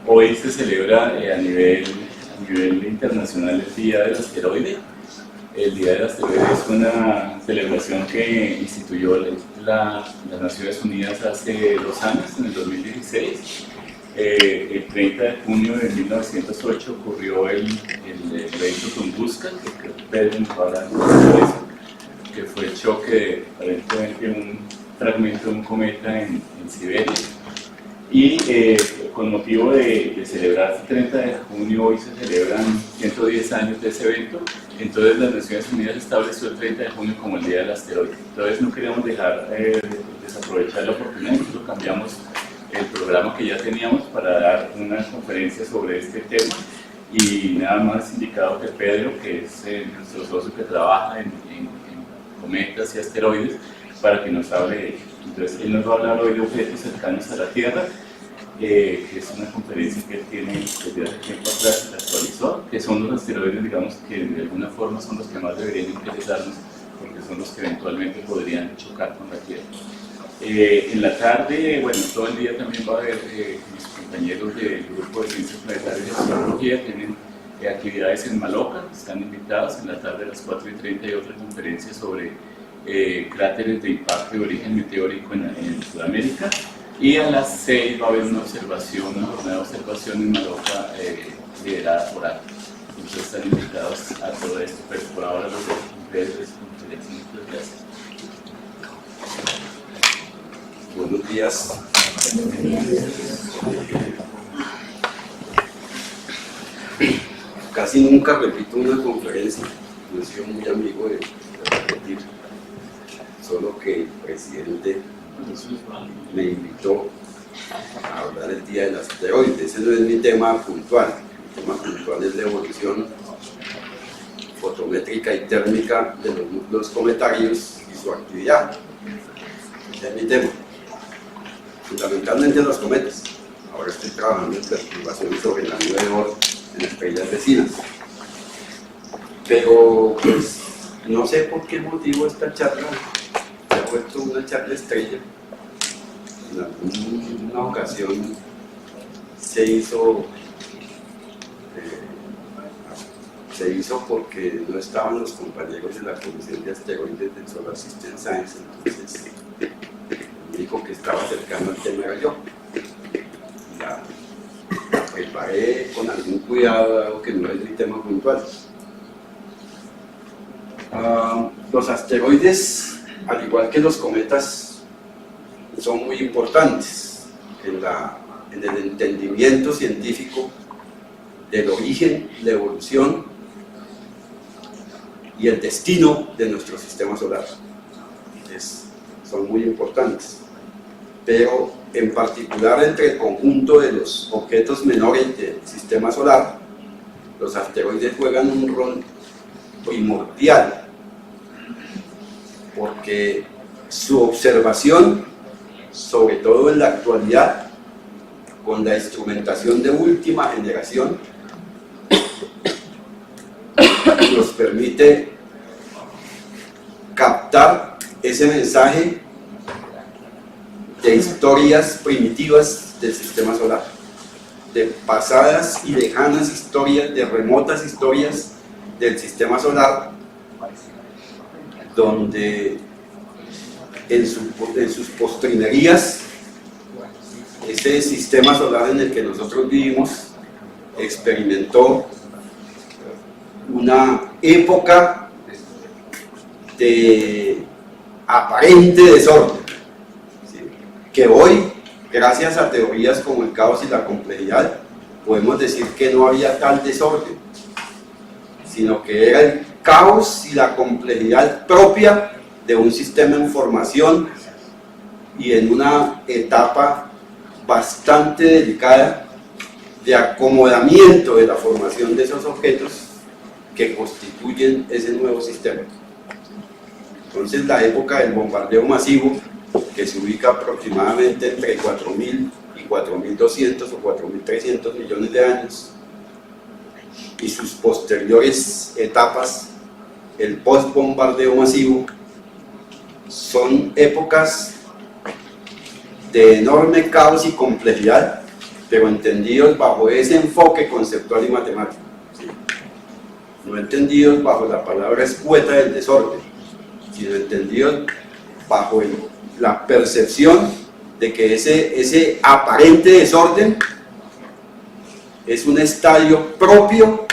Hoy se celebra a nivel internacional el Día del Asteroide. El Día del Asteroide es una celebración que instituyó las Naciones Unidas hace 2 años, en el 2016. El 30 de junio de 1908 ocurrió el evento Tunguska, que Pedro nos va a hablar sobre eso, que fue el choque de aparentemente un fragmento de un cometa en Siberia. Y con motivo de celebrar el 30 de junio, hoy se celebran 110 años de ese evento. Entonces las Naciones Unidas estableció el 30 de junio como el Día del Asteroide. Entonces no queríamos dejar desaprovechar la oportunidad, incluso cambiamos el programa que ya teníamos para dar una conferencia sobre este tema, y nada más indicado que Pedro, que es nuestro socio que trabaja en cometas y asteroides, para que nos hable de ello. Entonces él nos va a hablar hoy de objetos cercanos a la Tierra, que es una conferencia que él tiene desde hace tiempo atrás, la actualizó, que son los asteroides, digamos, que de alguna forma son los que más deberían interesarnos, porque son los que eventualmente podrían chocar con la Tierra. En la tarde, bueno, todo el día también va a haber mis compañeros del Grupo de Ciencias Planetarias y Astrología, tienen actividades en Maloca, están invitados. En la tarde a las 4:30 hay otra conferencia sobre cráteres de impacto de origen meteórico en Sudamérica, y a las 6 va a haber una jornada de observación en Maloca liderada por ACTA. Entonces están invitados a todo esto, pero por ahora los dejo con ustedes. Muchas gracias. Buenos días. Casi nunca repito una conferencia, no he sido muy amigo de repetir, solo que el presidente me invitó a hablar el Día del Asteroide. Ese no es mi tema puntual. Mi tema puntual es la evolución fotométrica y térmica de los núcleos cometarios y su actividad. Ese es mi tema. Fundamentalmente los cometas. Ahora estoy trabajando en perturbaciones sobre la nube de Oort en estrellas vecinas. Pero pues no sé por qué motivo esta charla se ha vuelto una charla estrella. En alguna ocasión se hizo porque no estaban los compañeros de la Comisión de Asteroides del Solar System Science, entonces el único que estaba cercano al tema era yo. La preparé con algún cuidado, algo que no es mi tema puntual. Los asteroides, al igual que los cometas, son muy importantes en el entendimiento científico del origen, la evolución y el destino de nuestro sistema solar. Son muy importantes, pero en particular entre el conjunto de los objetos menores del sistema solar, los asteroides juegan un rol primordial, porque su observación, sobre todo en la actualidad, con la instrumentación de última generación, nos permite captar ese mensaje de historias primitivas del sistema solar, de pasadas y lejanas historias, de remotas historias del sistema solar, donde en sus postrimerías ese sistema solar en el que nosotros vivimos experimentó una época de aparente desorden, ¿sí? Que hoy, gracias a teorías como el caos y la complejidad, podemos decir que no había tal desorden, sino que era el caos y la complejidad propia de un sistema en formación y en una etapa bastante delicada de acomodamiento de la formación de esos objetos que constituyen ese nuevo sistema. Entonces la época del bombardeo masivo, que se ubica aproximadamente entre 4.000 y 4.200 o 4.300 millones de años, y sus posteriores etapas, el post-bombardeo masivo, son épocas de enorme caos y complejidad, pero entendidos bajo ese enfoque conceptual y matemático, ¿sí? No entendidos bajo la palabra escueta del desorden, sino entendidos bajo la percepción de que ese aparente desorden es un estadio propio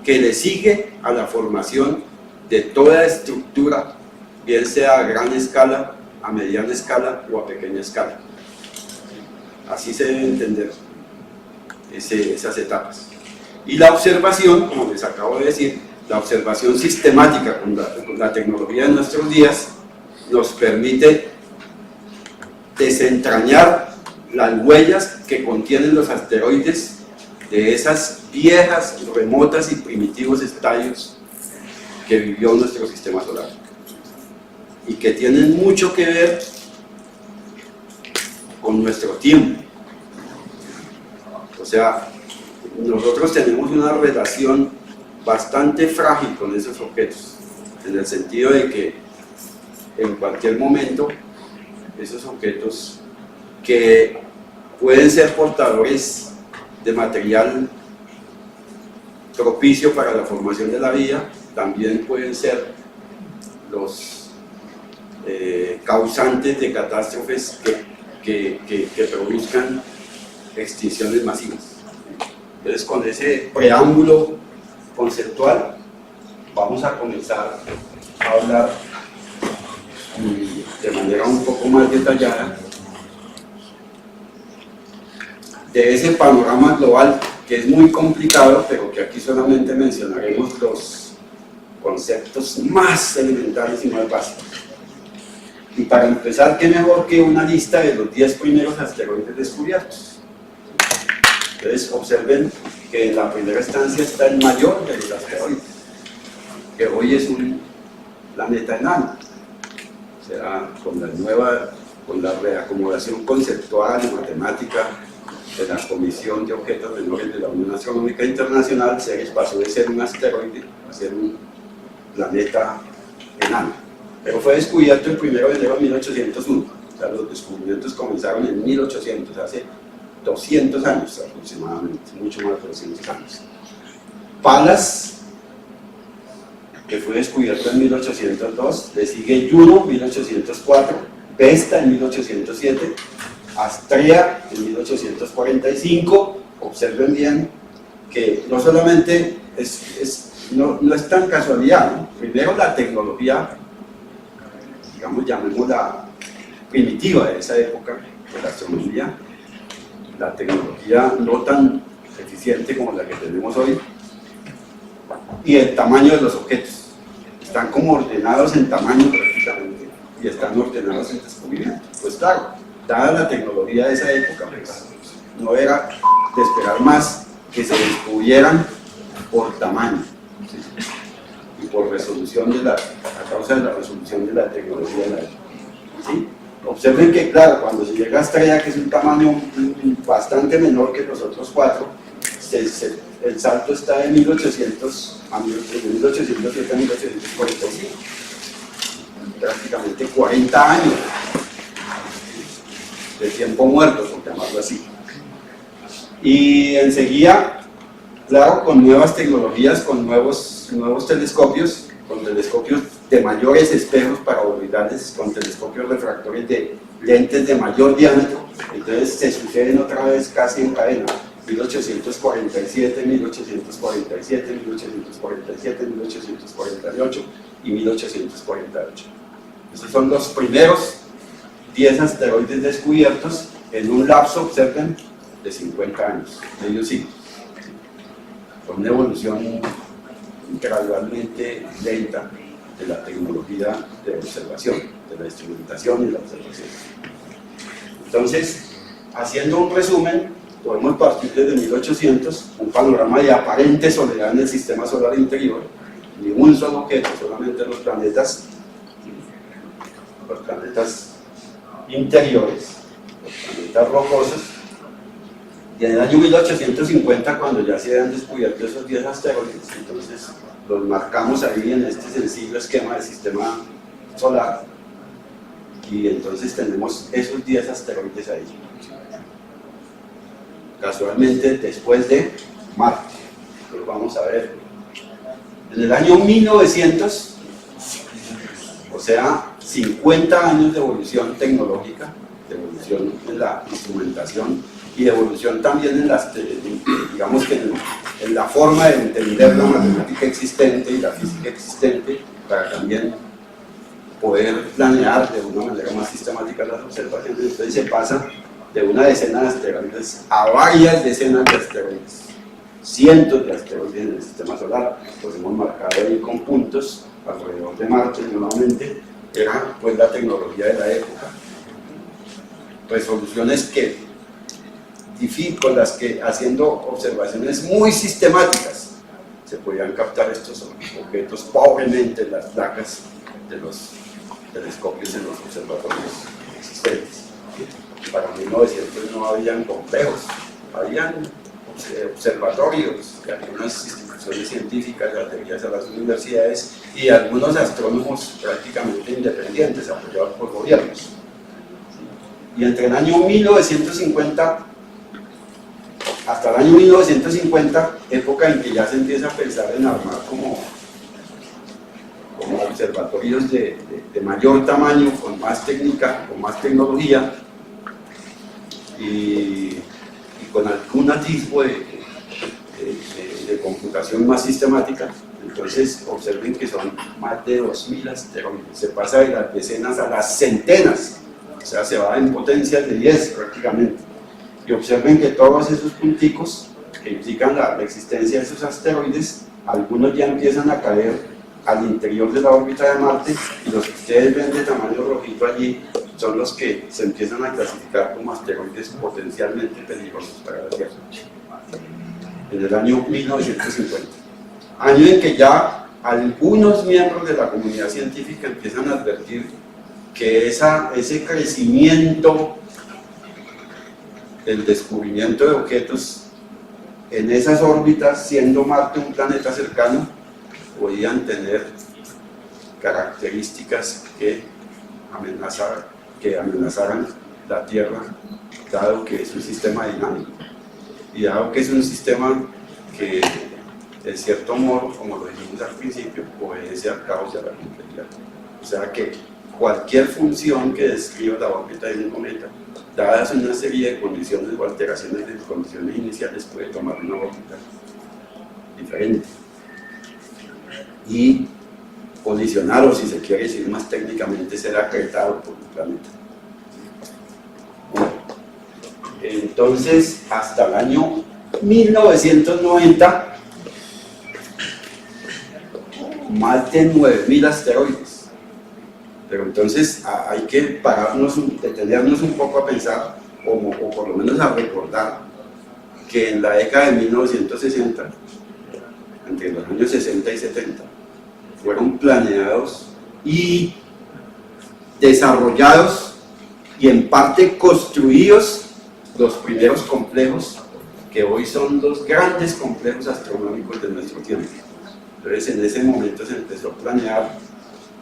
que le sigue a la formación de toda estructura, bien sea a gran escala, a mediana escala o a pequeña escala. Así se debe entender esas etapas. Y la observación, como les acabo de decir, la observación sistemática con la tecnología de nuestros días nos permite desentrañar las huellas que contienen los asteroides de esas viejas, remotas y primitivos estadios que vivió nuestro sistema solar y que tienen mucho que ver con nuestro tiempo. O sea, nosotros tenemos una relación bastante frágil con esos objetos, en el sentido de que en cualquier momento esos objetos que pueden ser portadores de material propicio para la formación de la vida, también pueden ser los causantes de catástrofes que produzcan extinciones masivas. Entonces, con ese preámbulo conceptual vamos a comenzar a hablar de manera un poco más detallada de ese panorama global que es muy complicado, pero que aquí solamente mencionaremos los conceptos más elementales y más básicos. Y para empezar, ¿qué mejor que una lista de los 10 primeros asteroides descubiertos? Entonces, observen que en la primera instancia está el mayor de los asteroides, que hoy es un planeta enano. O sea, con la reacomodación conceptual y matemática de la Comisión de Objetos Menores de la Unión Astronómica Internacional, Ceres pasó de ser un asteroide a ser un planeta enano. Pero fue descubierto el 1 de enero de 1801. O sea, los descubrimientos comenzaron en 1800, hace 200 años aproximadamente, mucho más de 200 años. Pallas, que fue descubierto en 1802, le sigue Juno, 1804, Vesta en 1807, Astrea en 1845. Observen bien que no solamente no es tan casualidad, ¿no? Primero la tecnología, digamos, llamémosla primitiva de esa época de la astronomía, la tecnología no tan eficiente como la que tenemos hoy, y el tamaño de los objetos. Están como ordenados en tamaño prácticamente, y están ordenados en descubrimiento. Pues claro, dada la tecnología de esa época, pues, no era de esperar más que se descubrieran por tamaño, ¿sí? Y por resolución a causa de la resolución de la tecnología de la época, ¿sí? Observen que, claro, cuando se llega a Astrea, que es un tamaño bastante menor que los otros cuatro, el salto está de 1800 a 1807 a 1845, prácticamente 40 años de tiempo muerto, por llamarlo así. Y enseguida, claro, con nuevas tecnologías, con nuevos telescopios, con telescopios de mayores espejos para orbitales, con telescopios refractores de lentes de mayor diámetro, entonces se suceden otra vez casi en cadena, 1847, 1847, 1847, 1848 y 1848. Esos son los primeros 10 asteroides descubiertos en un lapso, observen, de 50 años, medio siglo. Con una evolución gradualmente lenta de la tecnología de observación, de la instrumentación y la observación. Entonces, haciendo un resumen, podemos partir desde 1800, un panorama de aparente soledad en el sistema solar interior, ni un solo objeto, solamente los planetas interiores, los planetas rocosos. Y en el año 1850, cuando ya se han descubierto esos 10 asteroides, entonces los marcamos ahí en este sencillo esquema del sistema solar, y entonces tenemos esos 10 asteroides ahí. casualmente después de Marte. Pues vamos a ver. En el año 1900, o sea, 50 años de evolución tecnológica, de evolución en la instrumentación y de evolución también en las, digamos que en la forma de entender la matemática existente y la física existente, para también poder planear de una manera más sistemática las observaciones. Entonces se pasa de una decena de asteroides a varias decenas de asteroides, cientos de asteroides en el sistema solar. Los hemos marcado ahí con puntos alrededor de Marte. Nuevamente era pues la tecnología de la época, resoluciones que con las que, haciendo observaciones muy sistemáticas, se podían captar estos objetos pobremente en las placas de los telescopios en los observatorios existentes. Para 1900 no habían complejos, habían observatorios de algunas instituciones científicas adheridas a las universidades y algunos astrónomos prácticamente independientes, apoyados por gobiernos. Y entre el año 1950 hasta el año 1950, época en que ya se empieza a pensar en armar como observatorios de mayor tamaño, con más técnica, con más tecnología y con algún atisbo de computación más sistemática. Entonces observen que son más de 2000 asteroides, se pasa de las decenas a las centenas, o sea, se va en potencias de 10 prácticamente. Y observen que todos esos punticos que implican la existencia de esos asteroides, algunos ya empiezan a caer al interior de la órbita de Marte, y los que ustedes ven de tamaño rojito allí son los que se empiezan a clasificar como asteroides potencialmente peligrosos para la Tierra. En el año 1950, año en que ya algunos miembros de la comunidad científica empiezan a advertir que ese crecimiento, el descubrimiento de objetos en esas órbitas, siendo Marte un planeta cercano, podían tener características que amenazaran la Tierra, dado que es un sistema dinámico y dado que es un sistema que, de cierto modo, como lo dijimos al principio, obedece al caos y a la complejidad. O sea que cualquier función que describa la órbita de un cometa, dadas una serie de condiciones o alteraciones de condiciones iniciales, puede tomar una órbita diferente y colisionar, o si se quiere decir más técnicamente, ser acretado por un planeta. Bueno, entonces, hasta el año 1990, más de 9000 asteroides. Pero entonces hay que detenernos un poco a pensar, o por lo menos a recordar, que en la década de 1960, entre los años 60 y 70, fueron planeados y desarrollados y en parte construidos los primeros complejos que hoy son los grandes complejos astronómicos de nuestro tiempo. Entonces en ese momento se empezó a planear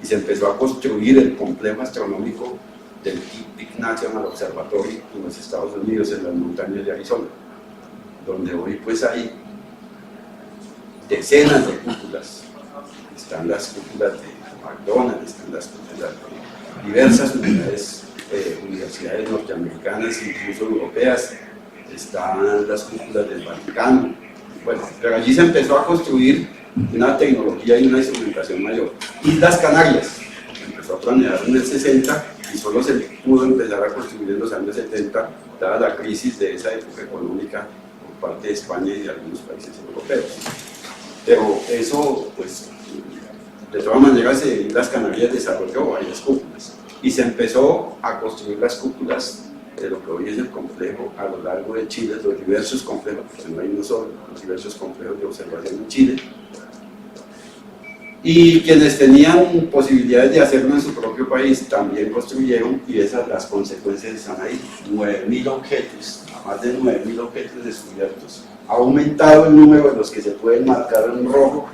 y se empezó a construir el complejo astronómico del Keck National Observatory en los Estados Unidos, en las montañas de Arizona, donde hoy pues hay decenas de cúpulas. Están las cúpulas de McDonald's, están las cúpulas de diversas universidades norteamericanas, incluso europeas, están las cúpulas del Vaticano. Bueno, pero allí se empezó a construir una tecnología y una instrumentación mayor. Islas Canarias, se empezó a planear en el 60 y solo se pudo empezar a construir en los años 70, dada la crisis de esa época económica por parte de España y de algunos países europeos. Pero eso, pues, de todas maneras, Islas Canarias desarrolló varias cúpulas y se empezó a construir las cúpulas de lo que hoy es el complejo a lo largo de Chile, los diversos complejos, porque no hay uno solo, los diversos complejos de observación en Chile. Y quienes tenían posibilidades de hacerlo en su propio país también construyeron, y esas las consecuencias están ahí. 9000 objetos, más de 9000 objetos descubiertos. Ha aumentado el número de los que se pueden marcar en rojo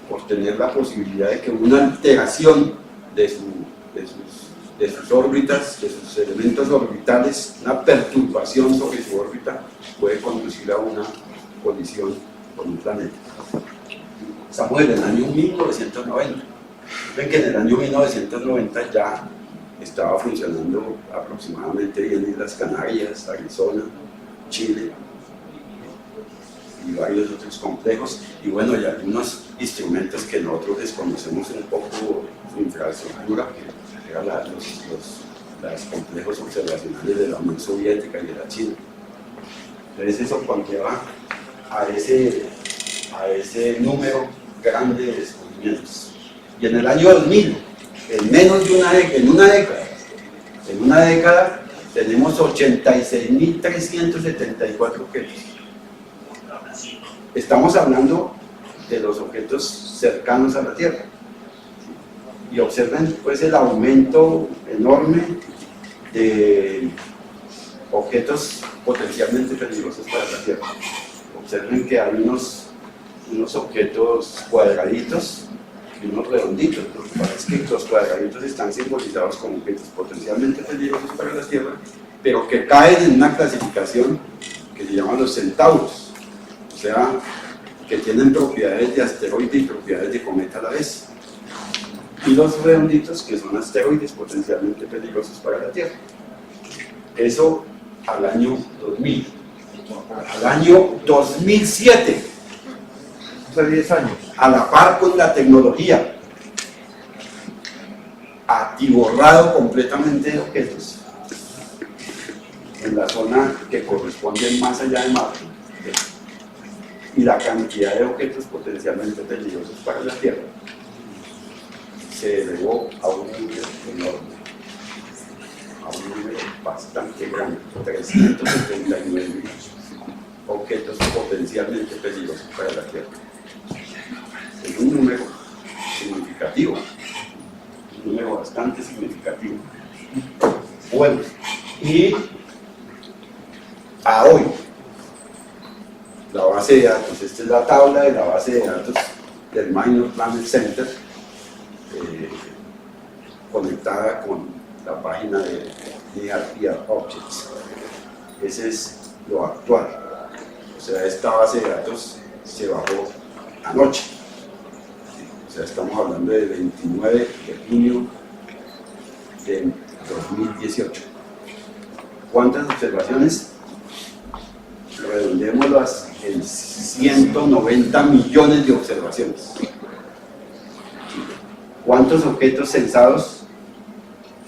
por tener la posibilidad de que una alteración de sus de sus órbitas, de sus elementos orbitales, una perturbación sobre su órbita puede conducir a una colisión con un planeta. Estamos en el año 1990. Ven que en el año 1990 ya estaba funcionando aproximadamente bien Islas Canarias, Arizona, Chile y varios otros complejos, y bueno, y algunos instrumentos que nosotros desconocemos un poco su infraestructura, que eran los complejos observacionales de la Unión Soviética y de la China. Entonces eso conlleva a ese número grande de descubrimientos. Y en el año 2000, en menos de una década, tenemos 86.374 objetos. Estamos hablando de los objetos cercanos a la Tierra. Y observen pues el aumento enorme de objetos potencialmente peligrosos para la Tierra. Observen que hay unos objetos cuadraditos y unos redonditos. Lo que pasa es que los cuadraditos están simbolizados como objetos potencialmente peligrosos para la Tierra, pero que caen en una clasificación que se llama los centauros, o sea, que tienen propiedades de asteroide y propiedades de cometa a la vez. Y los redonditos, que son asteroides potencialmente peligrosos para la Tierra. Eso al año 2000. Al año 2007, hace 10 años, a la par con la tecnología, atiborrado completamente de objetos en la zona que corresponde más allá de Marte, y la cantidad de objetos potencialmente peligrosos para la Tierra se elevó a un número enorme, a un número bastante grande, 379 objetos potencialmente peligrosos para la Tierra. Es un número significativo, un número bastante significativo. Bueno, y a hoy, la base de datos, esta es la tabla de la base de datos del Minor Planet Center, conectada con la página de Near Earth Objects. Ese es lo actual. O sea, esta base de datos se bajó anoche. O sea, estamos hablando del 29 de junio de 2018. ¿Cuántas observaciones? Redondémoslas en 190 millones de observaciones. ¿Cuántos objetos censados?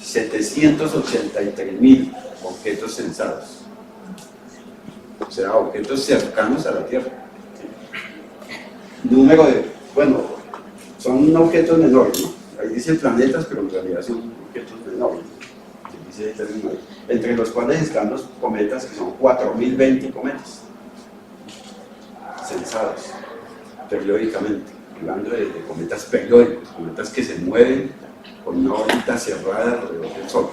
783.000 objetos censados. O sea, objetos cercanos a la Tierra. Número de, bueno, son objetos menores, ¿no? Ahí dice planetas, pero en realidad son objetos menores. Dice entre los cuales están los cometas, que son 4.020 cometas censados periódicamente, hablando de cometas periódicos, cometas que se mueven con una órbita cerrada alrededor del Sol.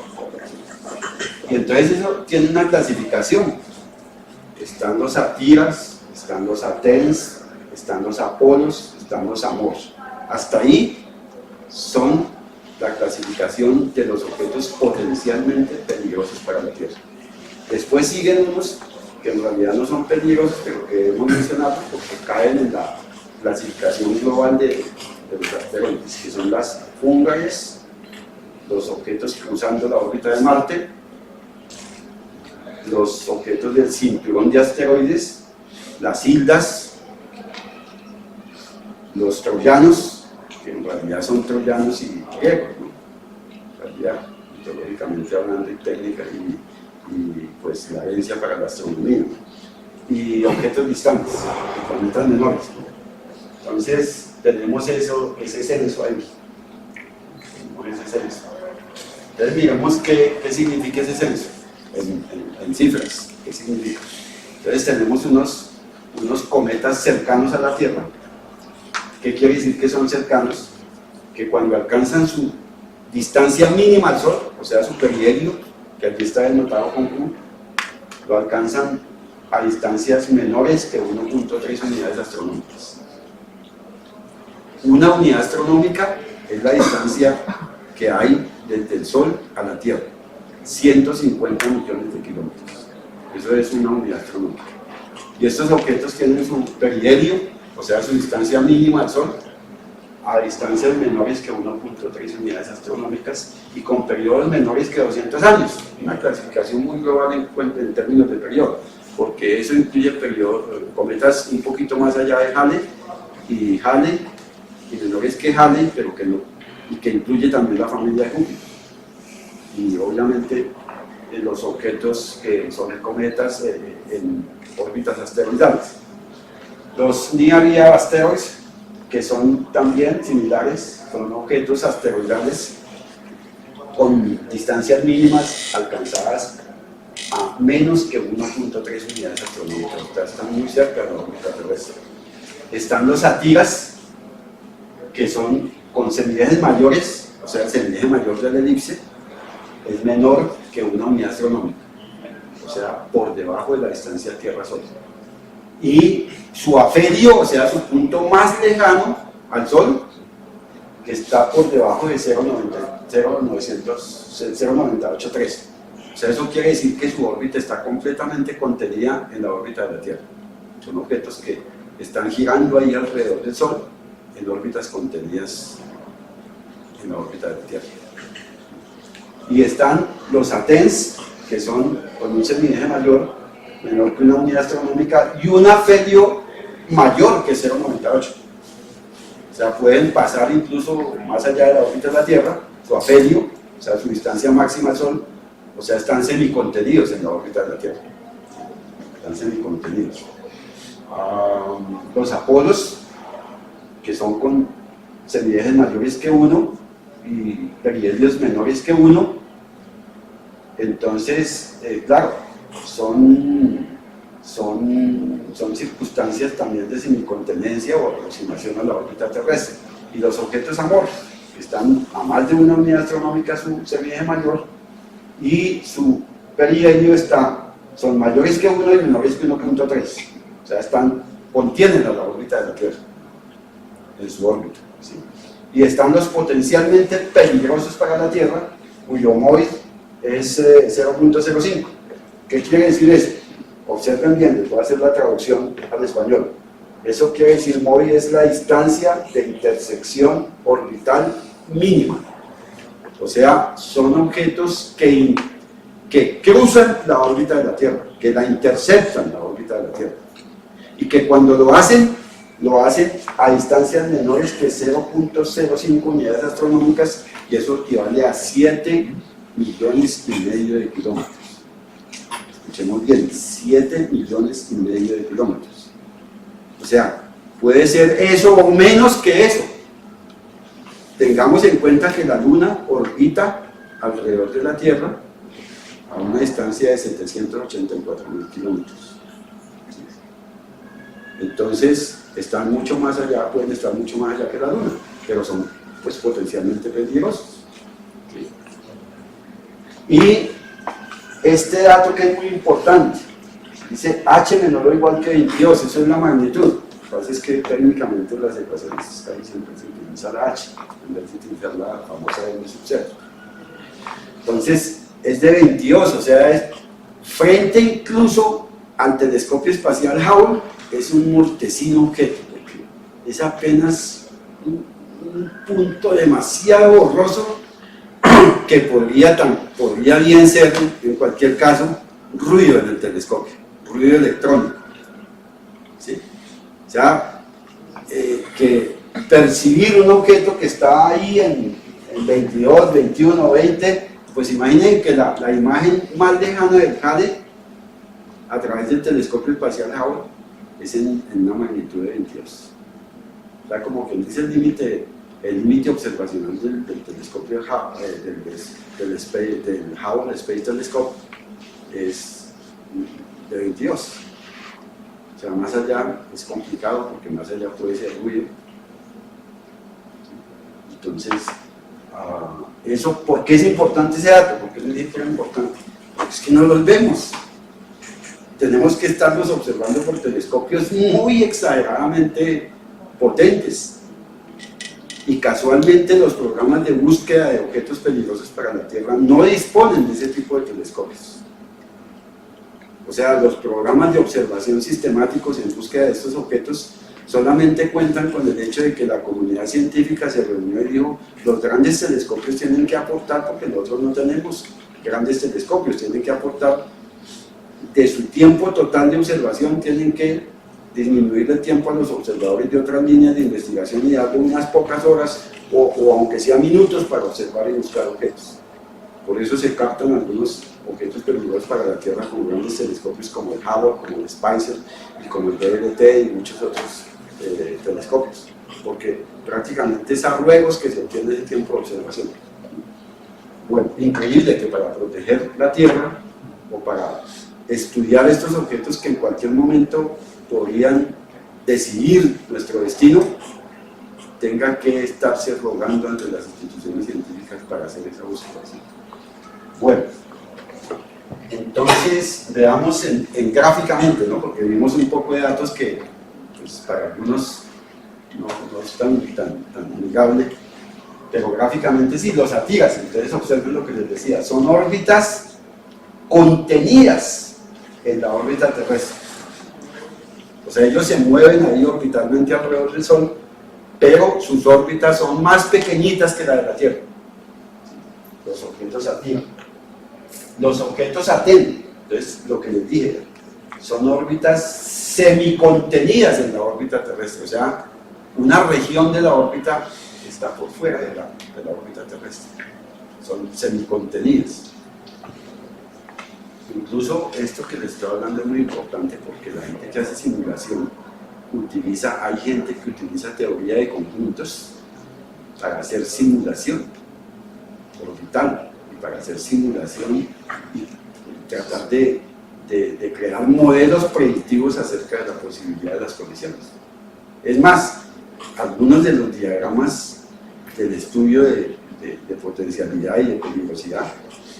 Y entonces eso tiene una clasificación. Están los Satiras, están los Athens, están los Apolos, están los Amors. Hasta ahí son la clasificación de los objetos potencialmente peligrosos para la Tierra. Después siguen unos que en realidad no son peligrosos, pero que hemos mencionado porque caen en la clasificación global de los asteroides, que son las fúngares, los objetos cruzando la órbita de Marte, los objetos del cinturón de asteroides, las hildas, los troyanos, que en realidad son troyanos y griegos, ¿no? En realidad, mitológicamente hablando, y técnica y pues la herencia para la astronomía, y objetos distantes, planetas menores, ¿no? Entonces tenemos eso, ese censo ahí, ese censo. Entonces miremos qué significa ese censo en cifras, qué significa. Entonces tenemos unos cometas cercanos a la Tierra. ¿Qué quiere decir que son cercanos? Que cuando alcanzan su distancia mínima al Sol, o sea su perihelio, que aquí está denotado con Q, lo alcanzan a distancias menores que 1.3 unidades astronómicas. Una unidad astronómica es la distancia que hay desde el Sol a la Tierra, 150 millones de kilómetros. Eso es una unidad astronómica. Y estos objetos tienen su perihelio, o sea, su distancia mínima al Sol, a distancias menores que 1.3 unidades astronómicas y con periodos menores que 200 años. Una clasificación muy global en términos de periodo, porque eso incluye cometas un poquito más allá de Halley y menores que Halley, pero que incluye también la familia de Júpiter. Y obviamente los objetos que son cometas en órbitas asteroidales. Los Near Earth Asteroids, que son también similares, son objetos asteroidales con distancias mínimas alcanzadas a menos que 1.3 unidades astronómicas, o sea, están muy cerca de la órbita terrestre. Están los Satiras, que son con semidejes mayores, o sea, el semideje mayor de la elipse es menor que una unidad astronómica, o sea, por debajo de la distancia Tierra-Sol. Y su afelio, o sea, su punto más lejano al Sol, que está por debajo de 0.983. O sea, eso quiere decir que su órbita está completamente contenida en la órbita de la Tierra. Son objetos que están girando ahí alrededor del Sol, en órbitas contenidas en la órbita de la Tierra. Y están los ATENS, que son con un semideje mayor, menor que una unidad astronómica, y un afelio mayor que 0.98. O sea, pueden pasar incluso más allá de la órbita de la Tierra, su afelio, o sea, su distancia máxima al Sol, o sea, están semicontenidos en la órbita de la Tierra. Están semicontenidos. Los Apolos, que son con semidejes mayores que 1 y perihelios menores que 1, entonces, claro, son circunstancias también de semicontenencia o aproximación a la órbita terrestre. Y los objetos amorfos, que están a más de una unidad astronómica su semideje mayor y su perihelio son mayores que 1 y menores que 1.3. O sea, contienen a la órbita de la Tierra, en su órbita. ¿Sí? Y están los potencialmente peligrosos para la Tierra, cuyo MOID es 0.05. ¿Qué quiere decir eso? Observen bien, les voy a hacer la traducción al español. Eso quiere decir, MOID es la distancia de intersección orbital mínima. O sea, son objetos que cruzan la órbita de la Tierra, que la interceptan la órbita de la Tierra. Y que cuando lo hacen a distancias menores que 0.05 unidades astronómicas, y eso equivale a 7,5 millones de kilómetros. Escuchemos bien, 7,5 millones de kilómetros. O sea, puede ser eso o menos que eso. Tengamos en cuenta que la Luna orbita alrededor de la Tierra a una distancia de 784,000 kilómetros. Entonces, están mucho más allá, pueden estar mucho más allá que la Luna, pero son pues potencialmente peligrosos. ¿Sí? Y este dato que es muy importante, dice H menor o igual que 22, eso es la magnitud. Lo que pasa es que técnicamente en las ecuaciones ahí siempre se utiliza la H, en vez de utilizar la famosa M sub 0. Entonces, es de 22, o sea, frente incluso al telescopio espacial Hubble, es un mortecino objeto, porque es apenas un punto demasiado borroso que podría bien ser, en cualquier caso, ruido en el telescopio, ruido electrónico. ¿Sí? O sea, que percibir un objeto que está ahí en 22, 21, 20, pues imaginen que la imagen más lejana del Halley a través del telescopio espacial Hubble es en una magnitud de 22. O sea, como que dice el límite observacional del telescopio del Hubble Space Telescope es de 22. O sea, más allá es complicado porque más allá puede ser ruido. Entonces, eso, ¿por qué es importante ese dato? ¿Por qué les dije que era importante? Porque es que no los vemos. Tenemos que estarlos observando por telescopios muy exageradamente potentes. Y casualmente los programas de búsqueda de objetos peligrosos para la Tierra no disponen de ese tipo de telescopios. O sea, los programas de observación sistemáticos en búsqueda de estos objetos solamente cuentan con el hecho de que la comunidad científica se reunió y dijo: los grandes telescopios tienen que aportar, porque nosotros no tenemos grandes telescopios, tienen que aportar de su tiempo total de observación, tienen que disminuir el tiempo a los observadores de otras líneas de investigación y darle unas pocas horas o aunque sea minutos para observar y buscar objetos. Por eso se captan algunos objetos peligrosos para la Tierra con grandes telescopios como el Hubble, como el Spicer y como el BLT y muchos otros telescopios, porque prácticamente es a ruegos que se obtiene ese tiempo de observación. Bueno, increíble que para proteger la Tierra o para estudiar estos objetos que en cualquier momento podrían decidir nuestro destino, tenga que estarse rogando ante las instituciones científicas para hacer esa búsqueda. Bueno, entonces veamos en gráficamente, ¿no? Porque vimos un poco de datos que pues, para algunos no es tan amigable, pero gráficamente sí, los ATIGAS. Entonces observen lo que les decía, son órbitas contenidas en la órbita terrestre. O sea, ellos se mueven ahí orbitalmente alrededor del Sol, pero sus órbitas son más pequeñitas que la de la Tierra. Los objetos ATIGAS. Los objetos ATEN, entonces lo que les dije, son órbitas semicontenidas en la órbita terrestre, o sea, una región de la órbita está por fuera de la órbita terrestre, son semicontenidas. Incluso esto que les estoy hablando es muy importante porque la gente que hace simulación hay gente que utiliza teoría de conjuntos para hacer simulación orbital y para hacer simulación y tratar de crear modelos predictivos acerca de la posibilidad de las colisiones. Es más, algunos de los diagramas del estudio de potencialidad y de peligrosidad,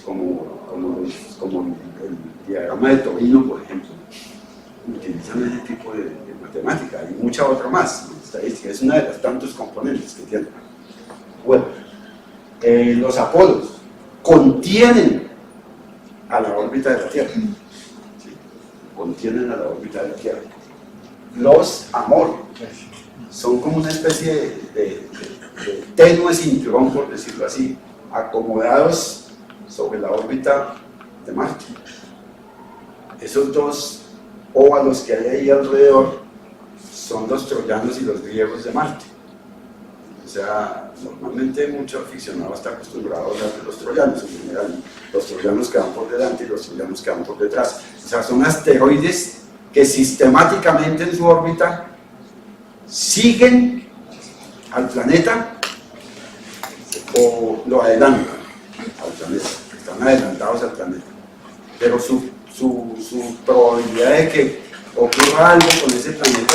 como el diagrama de Torino, por ejemplo, utilizan ese tipo de matemática y mucha otra más. Estadística es una de las tantos componentes que tiene. Bueno, los Apolos contienen a la órbita de la Tierra. ¿Sí? Contienen a la órbita de la Tierra. Los Amor son como una especie de tenue cinturón, por decirlo así, acomodados sobre la órbita de Marte. Esos dos óvalos que hay ahí alrededor son los troyanos y los griegos de Marte. O sea, normalmente mucho aficionado está acostumbrado a hablar de los troyanos, en general, los troyanos que van por delante y los troyanos que van por detrás. O sea, son asteroides que sistemáticamente en su órbita siguen al planeta o lo adelantan al planeta, están adelantados al planeta. Pero su probabilidad de que ocurra algo con ese planeta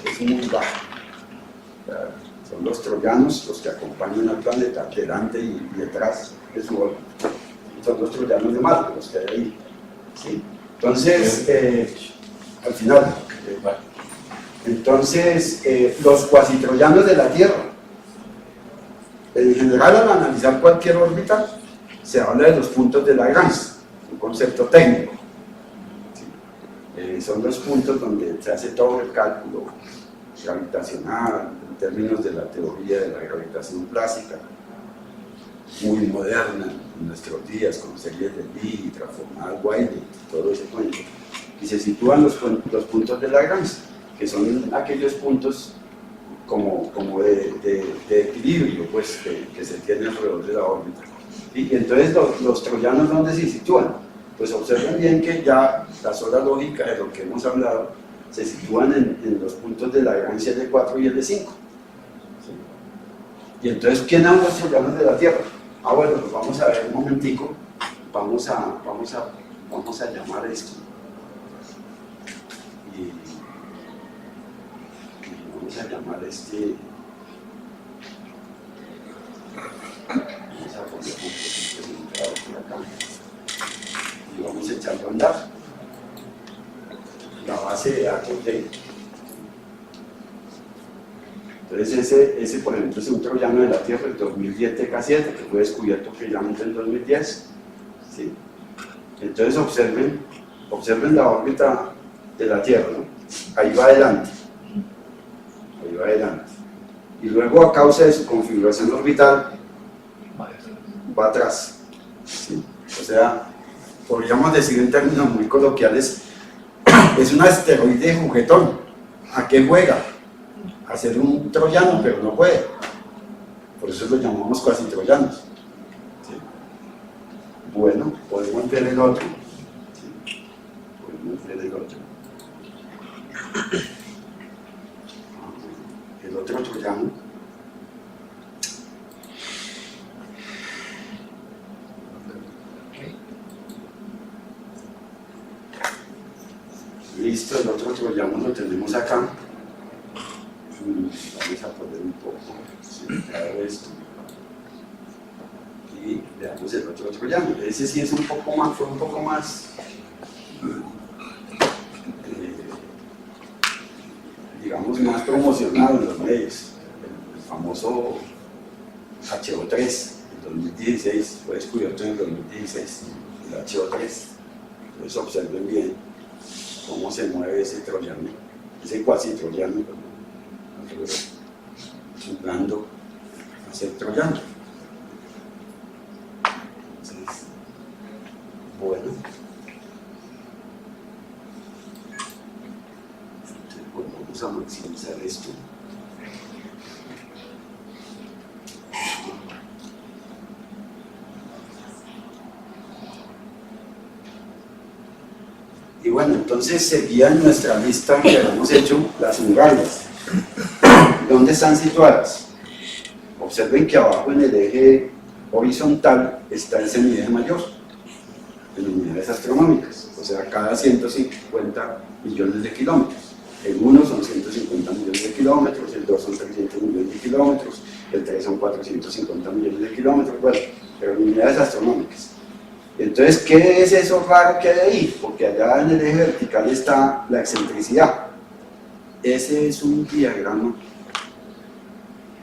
es muy baja. Son los troyanos los que acompañan al planeta delante y detrás de su órbita. Son los troyanos de Marte los que hay ahí. ¿Sí? Entonces, al final, entonces los cuasitroyanos de la Tierra, en general, al analizar cualquier órbita, se habla de los puntos de Lagrange, un concepto técnico. ¿Sí? Son los puntos donde se hace todo el cálculo gravitacional, en términos de la teoría de la gravitación clásica, muy moderna en nuestros días, con series de Lie, transformadas Wiley, todo ese cuento. Y se sitúan los puntos de Lagrange, que son aquellos puntos como de equilibrio pues, que se tiene alrededor de la órbita. Y entonces los troyanos, ¿dónde se sitúan? Pues observen bien que ya la sola lógica de lo que hemos hablado se sitúan en los puntos de Lagrange, el de 4 y el de 5. ¿Sí? Y entonces, ¿quién son los troyanos de la Tierra? Ah, bueno, pues vamos a ver un momentico, vamos a llamar esto. Y vamos a llamar vamos a poner un poquito de entrada por acá y vamos a echarlo a andar. La base de datos de Entonces ese por ejemplo es un troyano de la Tierra, el 2010 TK7, que fue descubierto precisamente en 2010. ¿Sí? Entonces observen la órbita de la Tierra, ¿no? Ahí va adelante, y luego a causa de su configuración orbital va atrás, ¿sí? O sea, podríamos decir en términos muy coloquiales, es un asteroide juguetón. ¿A qué juega? A ser un troyano, pero no puede, por eso lo llamamos cuasi troyanos, ¿sí? Bueno, podemos ver el otro, ¿sí? El otro troyano. Listo, el otro troyano lo tenemos acá. Vamos a poner un poco centrado esto. Y veamos el otro troyano. Ese sí es un poco más, fue un poco más digamos, más promocionado en los medios, el famoso HO3, en 2016, fue descubierto en el 2016, el HO3. Entonces observen bien cómo se mueve ese troyano, ese cuasi troyano, jugando a ser troyano. Entonces, bueno. Vamos a maximizar esto. Y bueno, entonces seguía en nuestra lista que habíamos hecho las Ungarias. ¿Dónde están situadas? Observen que abajo en el eje horizontal está el semieje mayor, en unidades astronómicas, o sea, cada 150 millones de kilómetros. El 1 son 150 millones de kilómetros, el 2 son 300 millones de kilómetros, el 3 son 450 millones de kilómetros, bueno, pero en unidades astronómicas. Entonces, ¿qué es eso raro que hay ahí? Porque allá en el eje vertical está la excentricidad. Ese es un diagrama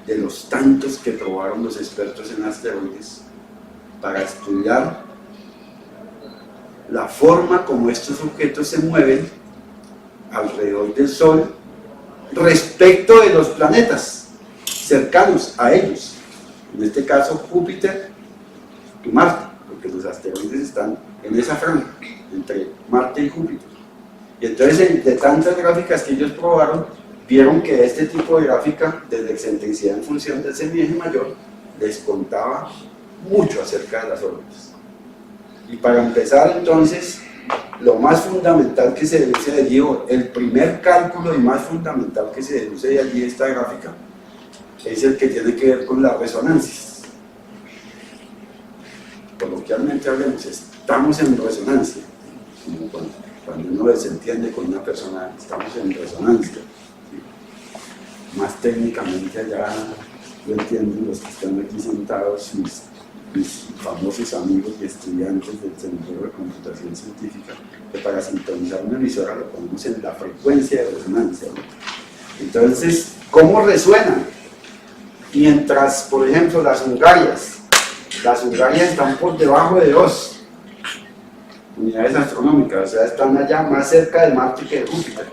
de los tantos que probaron los expertos en asteroides para estudiar la forma como estos objetos se mueven alrededor del Sol respecto de los planetas cercanos a ellos, en este caso Júpiter y Marte, porque los asteroides están en esa franja entre Marte y Júpiter. Y entonces de tantas gráficas que ellos probaron, vieron que este tipo de gráfica de la excentricidad en función del semieje mayor les contaba mucho acerca de las órbitas. Y para empezar entonces, lo más fundamental que se deduce de allí, el primer cálculo y más fundamental que se deduce de allí de esta gráfica, es el que tiene que ver con las resonancias. Coloquialmente hablemos, estamos en resonancia, como cuando uno desentiende con una persona, estamos en resonancia. ¿Sí? Más técnicamente allá lo entienden los que están aquí sentados, mis famosos amigos y estudiantes del Centro de Computación Científica, que para sintonizar una emisora lo ponemos en la frecuencia de resonancia, ¿no? Entonces, ¿cómo resuenan? Mientras, por ejemplo, las Ungarias están por debajo de 2 unidades astronómicas, o sea, están allá más cerca de Marte que de Júpiter.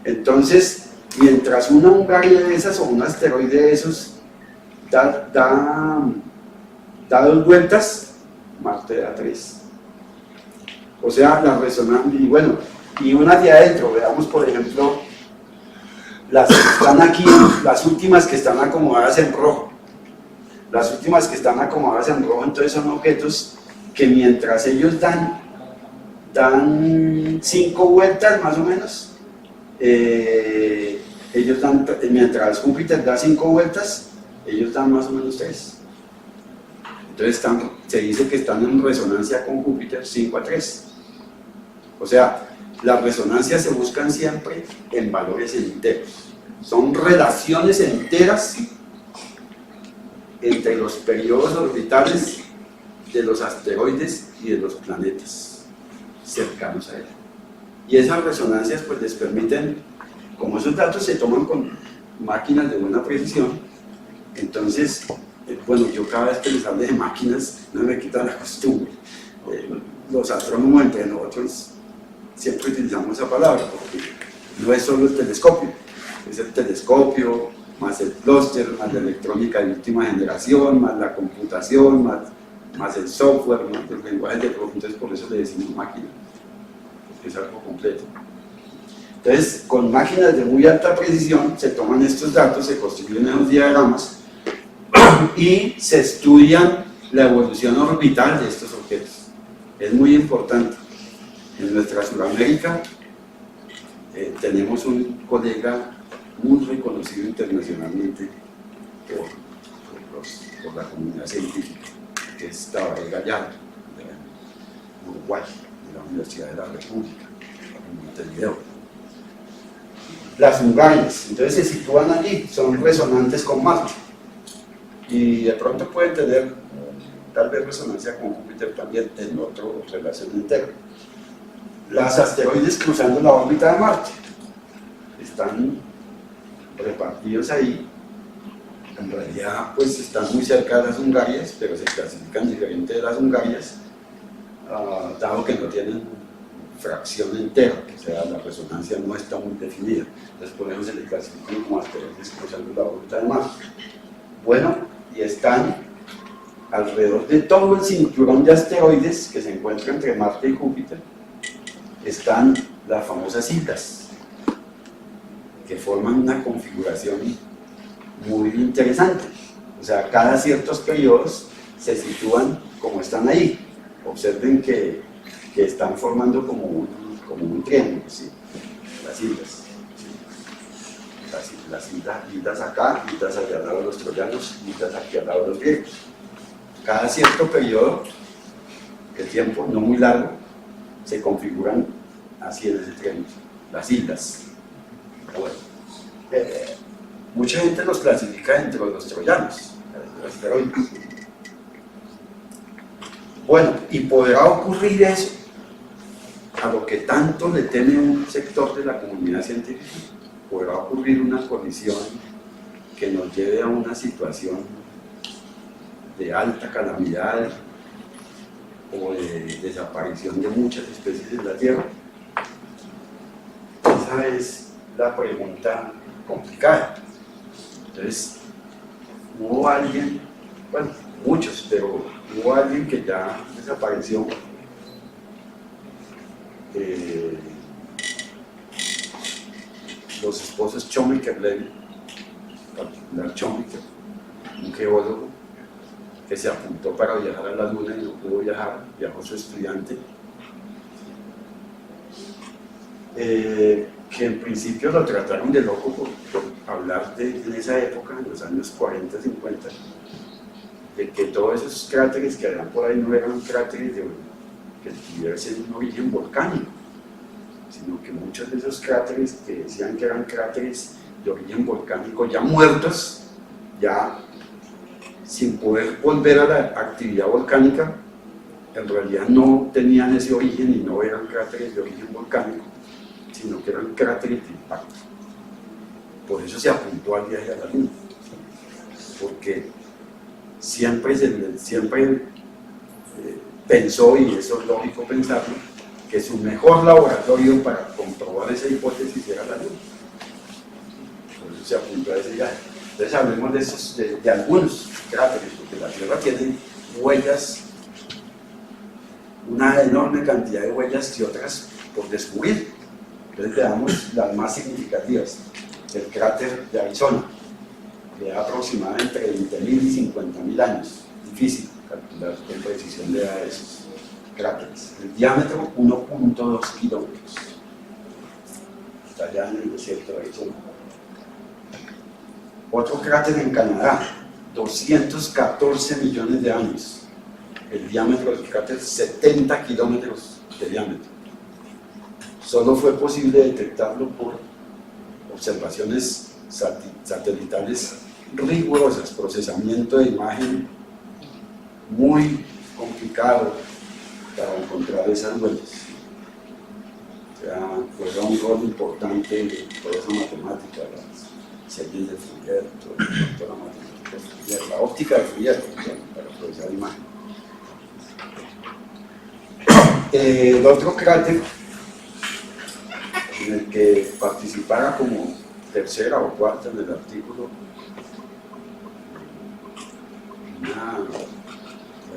Entonces, mientras una Ungaria de esas o un asteroide de esos da 2 vueltas, Marte da 3. O sea, la resonancia, y bueno, y una de adentro, veamos por ejemplo, las que están aquí, las últimas que están acomodadas en rojo. Las últimas que están acomodadas en rojo, entonces son objetos que mientras ellos dan 5 vueltas más o menos, mientras Júpiter da 5 vueltas, ellos dan más o menos 3. Entonces se dice que están en resonancia con Júpiter 5:3. O sea, las resonancias se buscan siempre en valores enteros. Son relaciones enteras entre los periodos orbitales de los asteroides y de los planetas cercanos a él. Y esas resonancias pues les permiten, como esos datos se toman máquinas de buena precisión. Entonces, bueno, yo cada vez que les hablo de máquinas no me quita la costumbre. Los astrónomos entre nosotros siempre utilizamos esa palabra porque no es solo el telescopio, es el telescopio, más el clúster, más la electrónica de última generación, más la computación, más el software, más el lenguaje de programación. Entonces por eso le decimos máquina, porque es algo completo. Entonces, con máquinas de muy alta precisión se toman estos datos, se construyen esos diagramas y se estudian la evolución orbital de estos objetos. Es muy importante. En nuestra Sudamérica tenemos un colega muy reconocido internacionalmente por la comunidad científica, que es Tabaré Gallardo, de Uruguay, de la Universidad de la República, en Montevideo. Las Ungarias, entonces se sitúan allí, son resonantes con Marte y de pronto pueden tener tal vez resonancia con Júpiter también en otra relación entera. Las asteroides cruzando la órbita de Marte están repartidos ahí, en realidad pues están muy cerca de las Ungarias, pero se clasifican diferente de las Ungarias, dado que no tienen fracción entera, o sea, la resonancia no está muy definida, entonces por eso se le clasifican como asteroides cruzando la órbita de Marte. Bueno, y están alrededor de todo el cinturón de asteroides que se encuentra entre Marte y Júpiter, están las famosas islas, que forman una configuración muy interesante, o sea, cada ciertos periodos se sitúan como están ahí. Observen que están formando como un triángulo, ¿sí? Las islas, ¿sí? Las islas acá, islas allá al lado de los troyanos, islas aquí al lado de los griegos. Cada cierto periodo de tiempo, no muy largo, se configuran así en ese triángulo, las islas. Pero bueno, mucha gente los clasifica dentro de los troyanos, los asteroides. Bueno, y podrá ocurrir eso a lo que tanto le teme un sector de la comunidad científica. Podrá ocurrir una colisión que nos lleve a una situación de alta calamidad o de desaparición de muchas especies en la Tierra. Esa es la pregunta complicada. Entonces, hubo alguien, bueno, muchos, pero hubo alguien que ya desapareció, los esposos Shoemaker-Levy, particular Shoemaker, un geólogo que se apuntó para viajar a la Luna y no pudo viajar, viajó su estudiante, que en principio lo trataron de loco por hablar en esa época, en los años 40, 50, de que todos esos cráteres que habían por ahí no eran cráteres que tuviesen un origen volcánico, sino que muchos de esos cráteres que decían que eran cráteres de origen volcánico ya muertos, ya sin poder volver a la actividad volcánica, en realidad no tenían ese origen y no eran cráteres de origen volcánico, sino que eran cráteres de impacto. Por eso se apuntó al viaje a la Luna, porque siempre pensó, y eso es lógico pensarlo, que su mejor laboratorio para comprobar esa hipótesis era la Luna. Por eso se apuntó a ese viaje. Entonces hablemos de algunos cráteres, porque la Tierra tiene huellas, una enorme cantidad de huellas y otras por descubrir. Entonces veamos las más significativas. El cráter de Arizona, que da aproximadamente entre 20.000 y 50.000 años. Difícil calcular con precisión la edad de esos cráteres. El diámetro 1.2 kilómetros. Está allá en el desierto de Arizona. Otro cráter en Canadá, 214 millones de años. El diámetro del cráter, 70 kilómetros de diámetro. Solo fue posible detectarlo por observaciones satelitales rigurosas, procesamiento de imagen muy complicado para encontrar esas huellas. O sea, juega un rol importante en toda esa matemática, las series de Fourier, toda la matemática de Fourier, la óptica de Fourier, para procesar imagen. El otro cráter en el que participara como tercera o cuarta en el artículo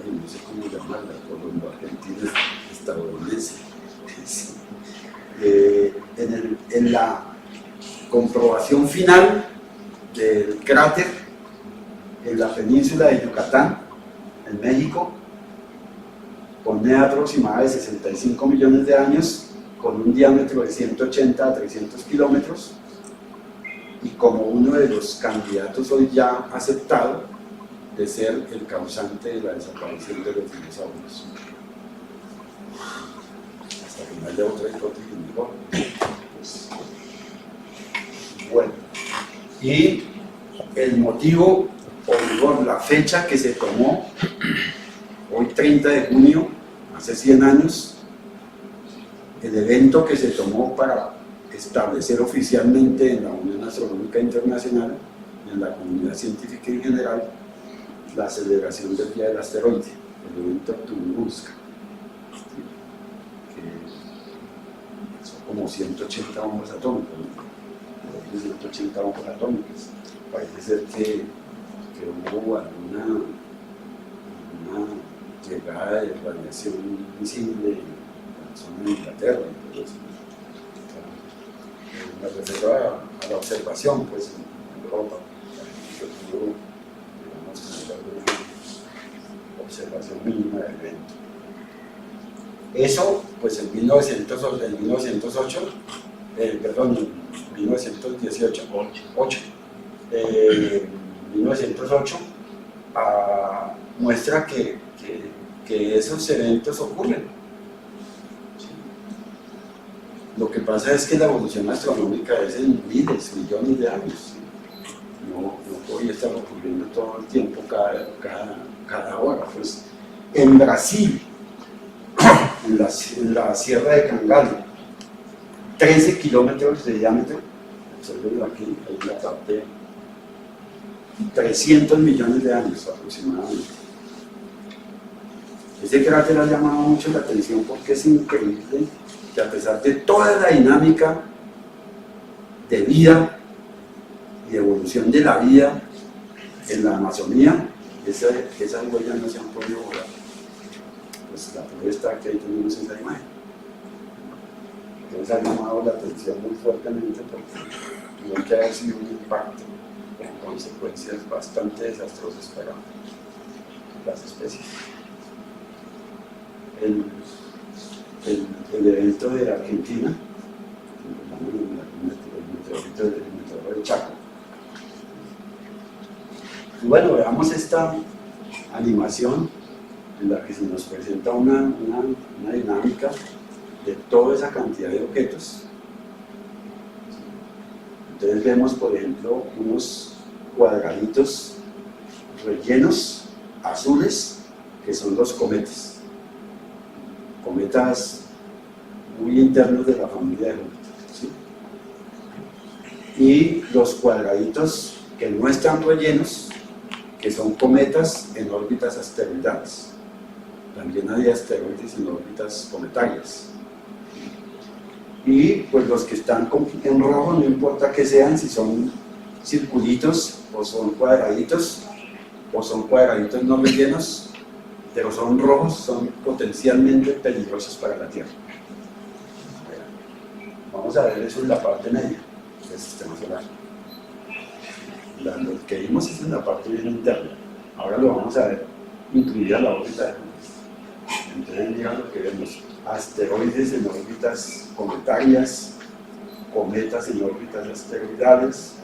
no sé cómo llamarla, colombo argentina estadounidense. En la comprobación final del cráter en la península de Yucatán, en México, con una edad aproximada de 65 millones de años, con un diámetro de 180 a 300 kilómetros, y como uno de los candidatos hoy ya aceptado de ser el causante de la desaparición de los dinosaurios. Hasta el final de otra hipótesis mejor. Pues, bueno, y el motivo, o la fecha que se tomó, hoy 30 de junio, hace 100 años, el evento que se tomó para establecer oficialmente en la Unión Astronómica Internacional, en la comunidad científica en general, la celebración del Día del Asteroide, el evento Tunguska, que son como 180 bombas atómicas, ¿no? 180 bombas atómicas. Parece ser que hubo alguna llegada de radiación visible en la zona de Inglaterra, entonces, me refiero a la observación, pues, en Europa, observación mínima del evento. Eso, pues en 1918, en 1908, muestra que esos eventos ocurren. ¿Sí? Lo que pasa es que la evolución astronómica es en miles, millones de años. ¿Sí? No podía estar ocurriendo todo el tiempo, cada hora. Pues en Brasil, en la Sierra de Cangalho, 13 kilómetros de diámetro, observen aquí, hay la parte, 300 millones de años aproximadamente. Ese cráter ha llamado mucho la atención porque es increíble que a pesar de toda la dinámica de vida y evolución de la vida en la Amazonía, esas huellas no se han podido borrar. Pues la prueba está que ahí tenemos esa imagen. Entonces ha llamado la atención muy fuertemente porque tuvo que haber sido un impacto con consecuencias bastante desastrosas para las especies. El evento de Argentina, el meteorito de Chaco. Y bueno, veamos esta animación en la que se nos presenta una dinámica de toda esa cantidad de objetos. Entonces vemos, por ejemplo, unos cuadraditos rellenos azules que son los cometas. Cometas muy internos de la familia de Júpiter, ¿sí? Y los cuadraditos que no están rellenos, que son cometas en órbitas asteroidales. También hay asteroides en órbitas cometarias. Y pues los que están en rojo, no importa que sean, si son circulitos o son cuadraditos no rellenos, pero son rojos, son potencialmente peligrosos para la Tierra. Vamos a ver eso en la parte media del sistema solar. Lo que vimos es en la parte bien interna. Ahora lo vamos a ver incluida la órbita de Júpiter. Entonces mira lo que vemos: asteroides en órbitas cometarias, cometas en órbitas asteroidales,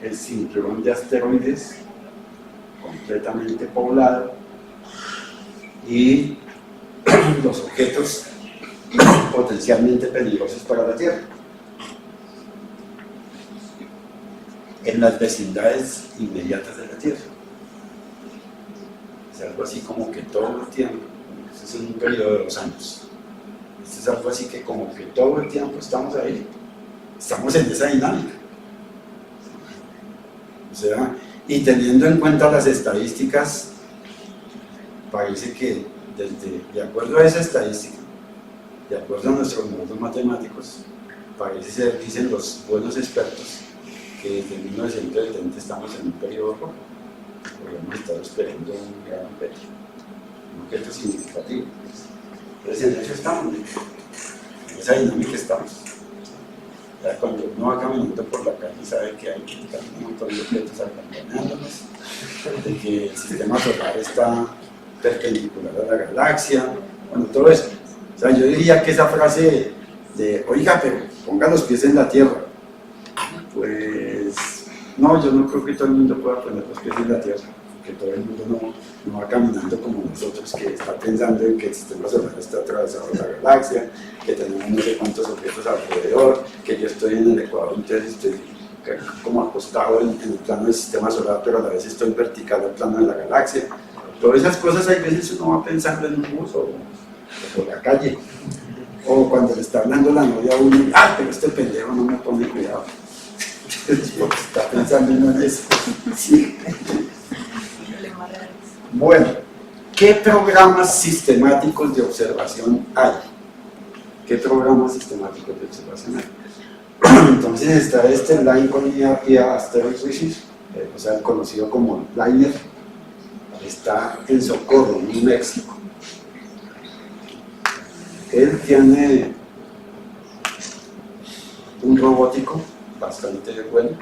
el cinturón de asteroides completamente poblado y los objetos potencialmente peligrosos para la Tierra. En las vecindades inmediatas de la Tierra. Es algo así como que todo el tiempo, este es un periodo de 2 años, este es algo así que como que todo el tiempo estamos ahí, estamos en esa dinámica. sea, y teniendo en cuenta las estadísticas, parece que de acuerdo a esa estadística, de acuerdo a nuestros modelos matemáticos, parece ser, dicen los buenos expertos, que desde 1970 estamos en un periodo rojo. Podríamos estar esperando un gran objeto significativo. Entonces en eso estamos, en esa dinámica estamos. Ya cuando uno va caminando por la calle sabe que hay un montón de objetos acompañándonos, de que el sistema solar está perpendicular a la galaxia, bueno, todo eso. O sea, yo diría que esa frase de, oiga, pero ponga los pies en la tierra, pues no, yo no creo que todo el mundo pueda poner los pies en la tierra, que todo el mundo no va caminando como nosotros, que está pensando en que el sistema solar está atravesado la galaxia, que tenemos no sé cuántos objetos alrededor, que yo estoy en el Ecuador, entonces estoy como acostado en el plano del sistema solar, pero a la vez estoy vertical al plano de la galaxia. Todas esas cosas hay veces uno va pensando en un bus o por la calle, o cuando le está hablando la novia a uno, ah, pero este pendejo no me pone cuidado. Porque está pensando en eso. Sí. Bueno, ¿qué programas sistemáticos de observación hay? ¿Qué programas sistemáticos de observación hay? Entonces está este Line con IA Asteroid Research, o sea, conocido como LINER, está en Socorro, New México. Él tiene un robótico bastante bueno.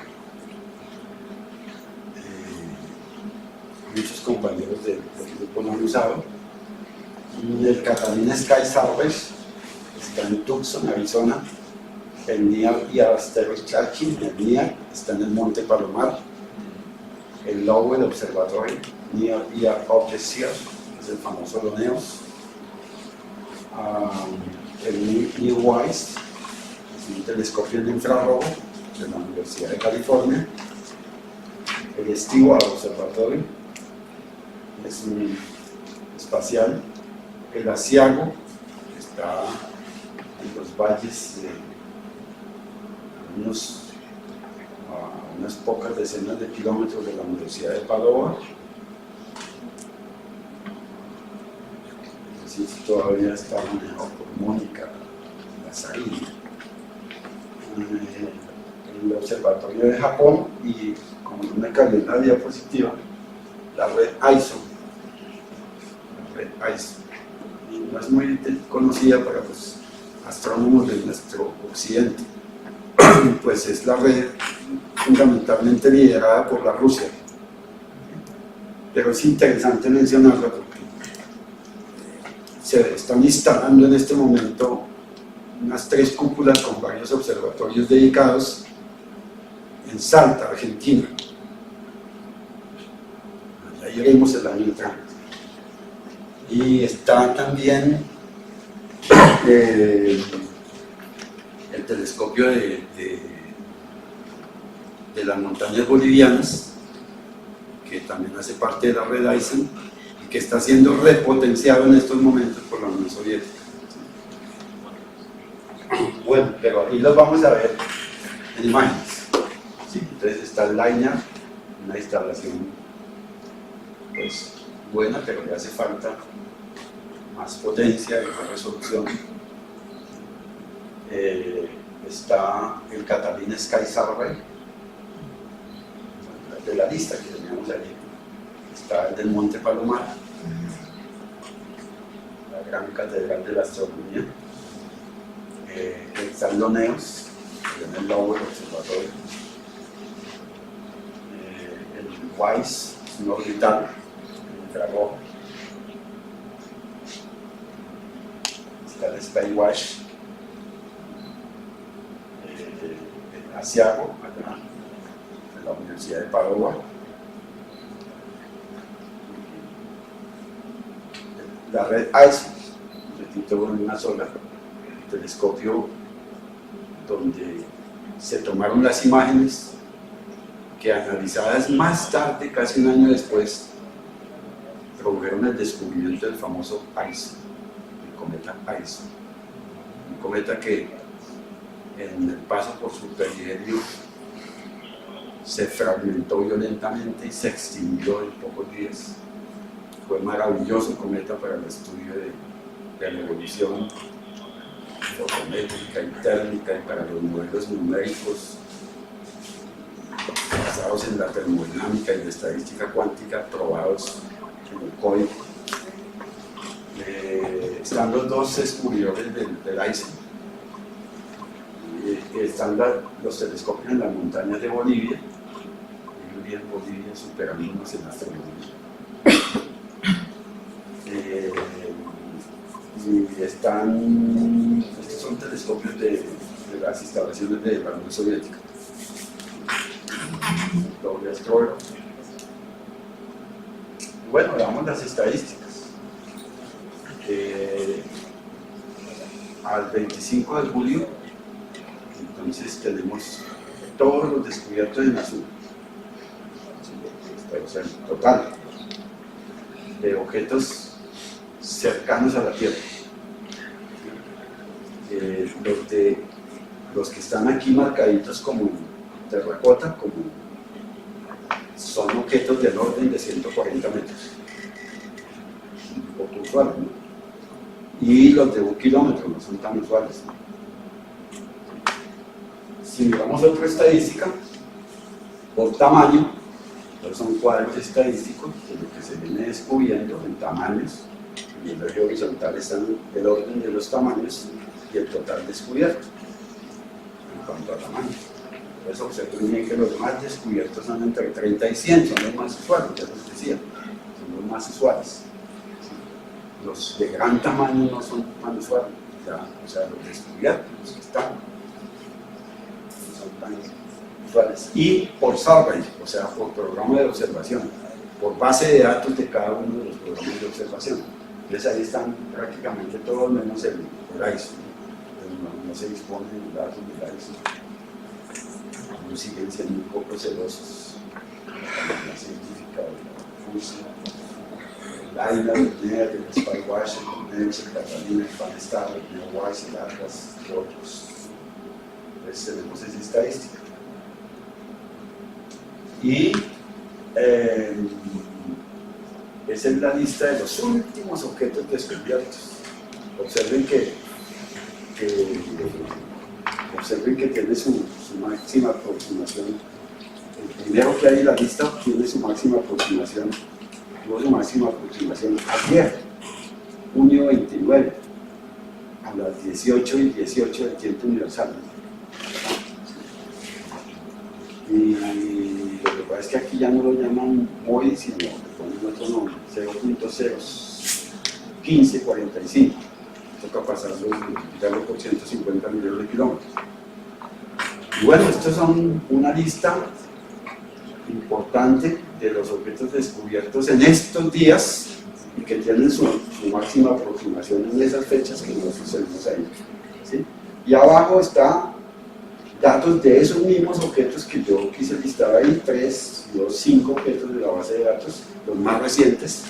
Muchos compañeros del grupo lo han usado. Y el Catalina Sky Survey está en Tucson, Arizona. El NEAR Asteroid Tracking, el NEAR, está en el Monte Palomar. El Lowell Observatory, NEAR Object Search, que es el famoso LONEO. El NEWISE, es un telescopio de infrarrojo de la Universidad de California. El Stewart Observatory, es un espacial. El Asiago, que está en los valles de unas pocas decenas de kilómetros de la Universidad de Padova. Sí, todavía está manejado por Mónica Lazzarini. El Observatorio de Japón, y como no me cambié en la diapositiva, la red ISO. La red ISO. Y no es muy conocida para los astrónomos de nuestro occidente, pues es la red fundamentalmente liderada por la Rusia. Pero es interesante mencionarla porque se están instalando en este momento unas 3 cúpulas con varios observatorios dedicados en Salta, Argentina. Allá iremos el año entrante. Y está también el telescopio de las montañas bolivianas, que también hace parte de la red ISEN, y que está siendo repotenciado en estos momentos por la Unión Soviética. Bueno, pero ahí los vamos a ver en imágenes. ¿Sí? Entonces está el LINER, una instalación pues buena, pero le hace falta más potencia y más resolución. Está el Catalina Sky Survey, de la lista que teníamos allí. Está el del Monte Palomar, la gran catedral de la astronomía. Está el LONEOS, en el Lowell Observatorio. El WISE, un orbital, el infrarrojo. Está el Skywatch, el Asiago, allá en la Universidad de Padova. La red ISO, repito, en una sola, telescopio donde se tomaron las imágenes que, analizadas más tarde, casi un año después, produjeron el descubrimiento del famoso ISO, el cometa ISO, un cometa que en el paso por su perihelio se fragmentó violentamente y se extinguió en pocos días. Fue maravilloso cometa para el estudio de la evolución fotométrica y térmica y para los modelos numéricos basados en la termodinámica y la estadística cuántica probados en el código. Están los dos descubridores del Einstein. Están los telescopios en las montañas de Bolivia. Hoy en Bolivia superándonos en astronomía. Y estos son telescopios de las instalaciones de la Unión Soviética. Doble astrógrafo. Bueno, veamos las estadísticas. Al 25 de julio, entonces tenemos todos los descubiertos en azul. O sea, el total de objetos cercanos a la Tierra. Los que están aquí marcaditos como terracota, son objetos del orden de 140 metros. Un poco usual, ¿no? Y los de 1 kilómetro no son tan usuales, ¿no? Si miramos otra estadística, por tamaño, son cuadros estadísticos de lo que se viene descubriendo en tamaños, y en el eje horizontal están el orden de los tamaños y el total descubierto en cuanto a tamaño. Entonces observen bien que los más descubiertos son entre 30 y 100, son los más usuales, ya les decía, son los más usuales. Los de gran tamaño no son tan usuales, o sea, los descubiertos, los que están, no son tan usuales. Y por survey, o sea, por programa de observación, por base de datos de cada uno de los programas de observación. Entonces ahí están prácticamente todos menos el ISO. No se disponen de datos del ISO. Aún siguen siendo un poco celosos. La científica de la FUSA, el AINA, el NER, el SpyWatch, el NEMS, el Catalina, el PanStar, el NeoWise, el Atlas y otros. Entonces tenemos esa estadística. Y esa es la lista de los últimos objetos descubiertos. Observen que tiene su máxima aproximación. El primero que hay en la lista tiene su máxima aproximación. Tuvo su máxima aproximación ayer, junio 29, a las 18 y 18 del tiempo universal. Y lo que pasa es que aquí ya no lo llaman hoy, sino le ponen otro nombre, 0.01545. Toca pasarlo y multiplicarlo por 150 millones de kilómetros. Y bueno, estos son una lista importante de los objetos descubiertos en estos días y que tienen su máxima aproximación en esas fechas que nosotros tenemos ahí, ¿sí? Y abajo está datos de esos mismos objetos que yo quise listar ahí, 5 objetos de la base de datos, los más recientes.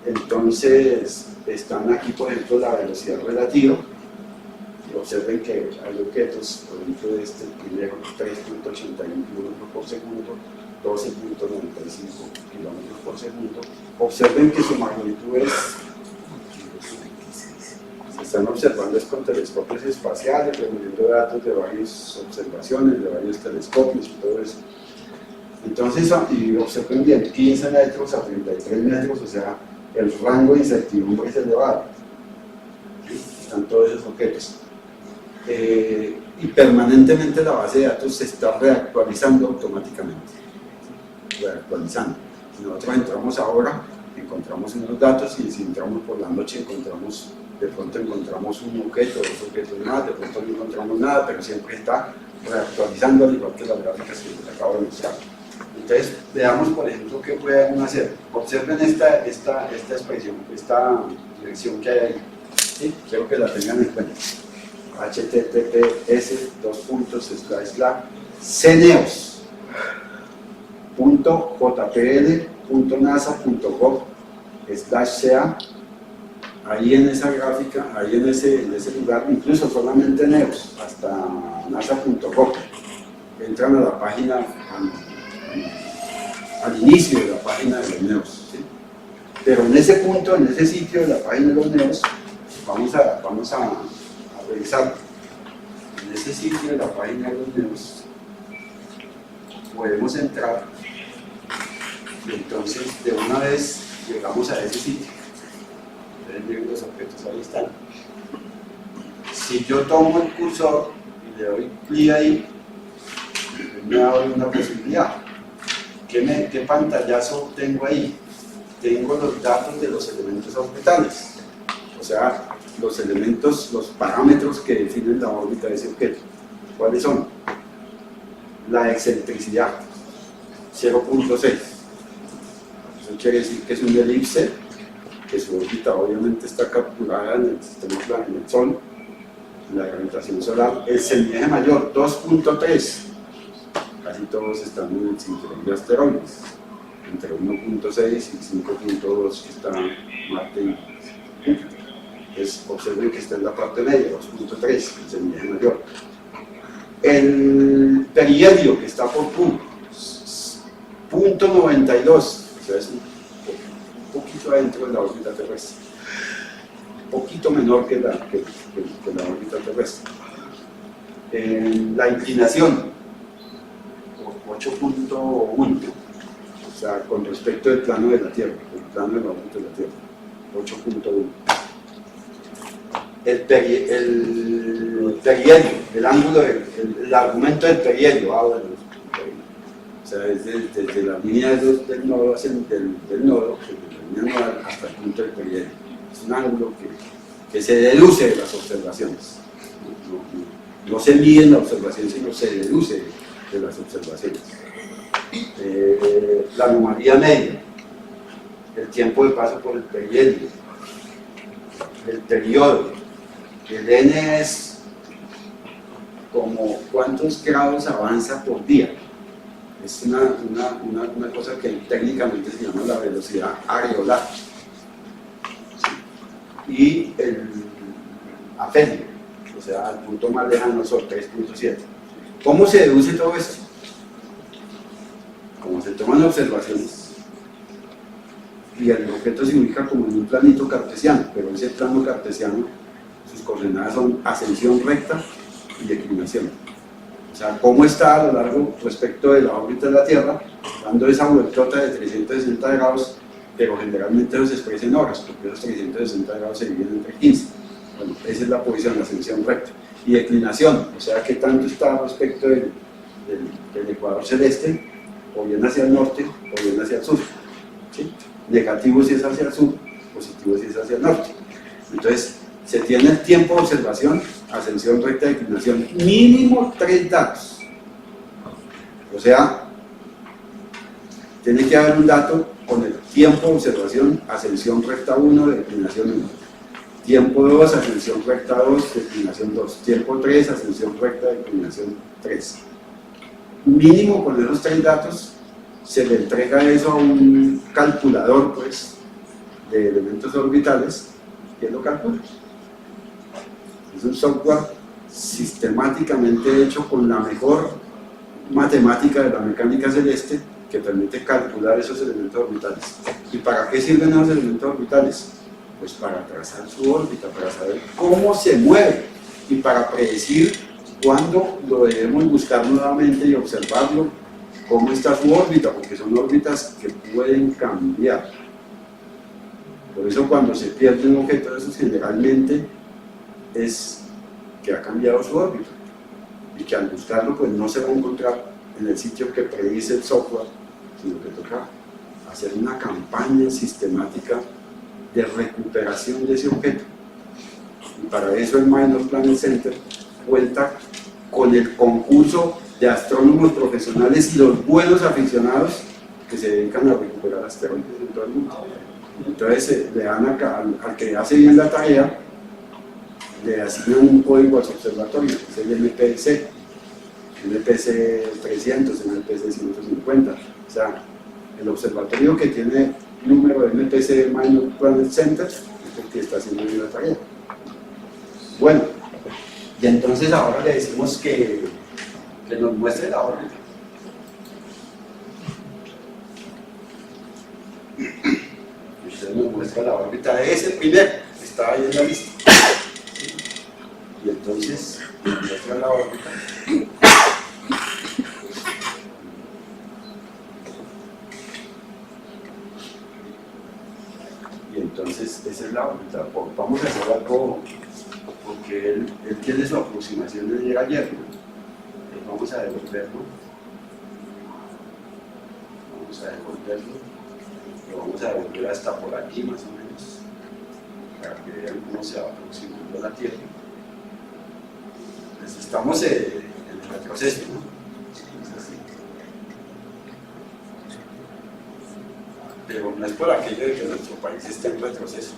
Entonces están aquí, por ejemplo, la velocidad relativa. Y observen que hay objetos, por ejemplo, de este primero, 3.81 kilómetros por segundo, 12.95 kilómetros por segundo. Observen que su magnitud se están observando con telescopios espaciales, reuniendo datos de varias observaciones, de varios telescopios y todo eso. Entonces, y observen bien, 15 metros a 33 metros, o sea, el rango de incertidumbre es elevado. ¿Sí? Están todos esos objetos. Y permanentemente la base de datos se está reactualizando automáticamente. Reactualizando. Si nosotros entramos ahora, encontramos unos datos, y si entramos por la noche, de pronto encontramos un objeto, 2 objetos más, de pronto no encontramos nada, pero siempre está reactualizando, al igual que las gráficas que les acabo de mostrar. Entonces, veamos, por ejemplo, qué puede uno hacer. Observen esta expresión, esta dirección que hay ahí. ¿Sí? Quiero que la tengan en cuenta. https://ceneos.jpl.nasa.gov/ca. Ahí en esa gráfica, ahí en ese lugar, incluso solamente NEOS, hasta nasa.gov. Entran a la página al inicio de la página de los neos, ¿sí? Pero en ese punto, en ese sitio de la página de los neos, vamos a revisar. En ese sitio de la página de los neos podemos entrar y entonces de una vez llegamos a ese sitio. Ustedes ven los objetos, ahí están. Si yo tomo el cursor y le doy clic ahí, me abre una posibilidad. ¿Qué pantallazo tengo ahí? Tengo los datos de los elementos orbitales, o sea, los elementos, los parámetros que definen la órbita de ese objeto. ¿Cuáles son? La excentricidad, 0.6. Eso quiere decir que es una elipse, que su órbita obviamente está capturada en el sistema plano, en el Sol, la gravitación solar. El semieje mayor, 2.3. Casi todos están en el cinturón de asteroides, entre 1.6 y 5.2 está Marte y Júpiter. Observen que está en la parte media, 2.3, el semieje mayor. El perihelio, que está por Q, 0.92, o sea, es un poquito adentro de la órbita terrestre, un poquito menor que la órbita terrestre. La inclinación, 8.1, o sea, con respecto al plano de la Tierra, el plano de la órbita de la Tierra, 8.1. El perihelio, el ángulo, el argumento del perihelio, o sea, desde la línea del nodo, del nodo, desde la línea nodal hasta el punto del perihelio. Es un ángulo que se deduce de las observaciones. No se mide en la observación, sino se deduce de las observaciones. La anomalía media, el tiempo de paso por el perihelio, el periodo. El N es como cuántos grados avanza por día. Es una cosa que técnicamente se llama la velocidad areolar. Y el afelio, o sea, al punto más lejano son 3.7. ¿Cómo se deduce todo esto? Como se toman observaciones y el objeto se ubica como en un planito cartesiano, pero ese plano cartesiano, sus coordenadas son ascensión recta y declinación. O sea, cómo está a lo largo respecto de la órbita de la Tierra, dando esa vueltota de 360 grados, pero generalmente eso se expresa en horas, porque esos 360 grados se dividen entre 15. Bueno, esa es la posición, la ascensión recta. Y declinación, o sea, qué tanto está respecto del ecuador celeste, o bien hacia el norte, o bien hacia el sur. ¿Sí? Negativo si es hacia el sur, positivo si es hacia el norte. Entonces, se tiene el tiempo de observación, ascensión recta, declinación, mínimo 3 datos. O sea, tiene que haber un dato con el tiempo de observación, ascensión recta 1, declinación 1. Tiempo 2, ascensión recta 2, declinación 2. Tiempo 3, ascensión recta, declinación 3. Mínimo con esos 3 datos se le entrega eso a un calculador, pues, de elementos orbitales, que lo calcula. Es un software sistemáticamente hecho con la mejor matemática de la mecánica celeste que permite calcular esos elementos orbitales. ¿Y para qué sirven esos elementos orbitales? Pues para trazar su órbita, para saber cómo se mueve y para predecir cuándo lo debemos buscar nuevamente y observarlo, cómo está su órbita, porque son órbitas que pueden cambiar. Por eso cuando se pierde un objeto de esos generalmente es que ha cambiado su órbita y que al buscarlo pues no se va a encontrar en el sitio que predice el software, sino que toca hacer una campaña sistemática de recuperación de ese objeto. Y para eso el Minor Planet Center cuenta con el concurso de astrónomos profesionales y los buenos aficionados que se dedican a recuperar asteroides en todo el mundo. Entonces le dan al que hace bien la tarea, le asignan un código a su observatorio, que es el MPC 300, MPC 150. O sea, el observatorio que tiene número de MPC Minor Planet Center es el que está haciendo bien la tarea. Bueno, y entonces ahora le decimos que nos muestre la órbita. muestra la órbita de ese primero que está ahí en la lista. Y entonces muestra la órbita. Y entonces esa es la órbita. Vamos a hacer algo, porque él tiene su aproximación de llegar ayer, ¿no? Vamos a devolverlo. Vamos a devolverlo. Lo vamos a devolver hasta por aquí más o menos, para que vean cómo se va aproximando a la Tierra. Pues estamos en el retroceso, ¿no? Es así. Pero no es por aquello de que nuestro país esté en retroceso.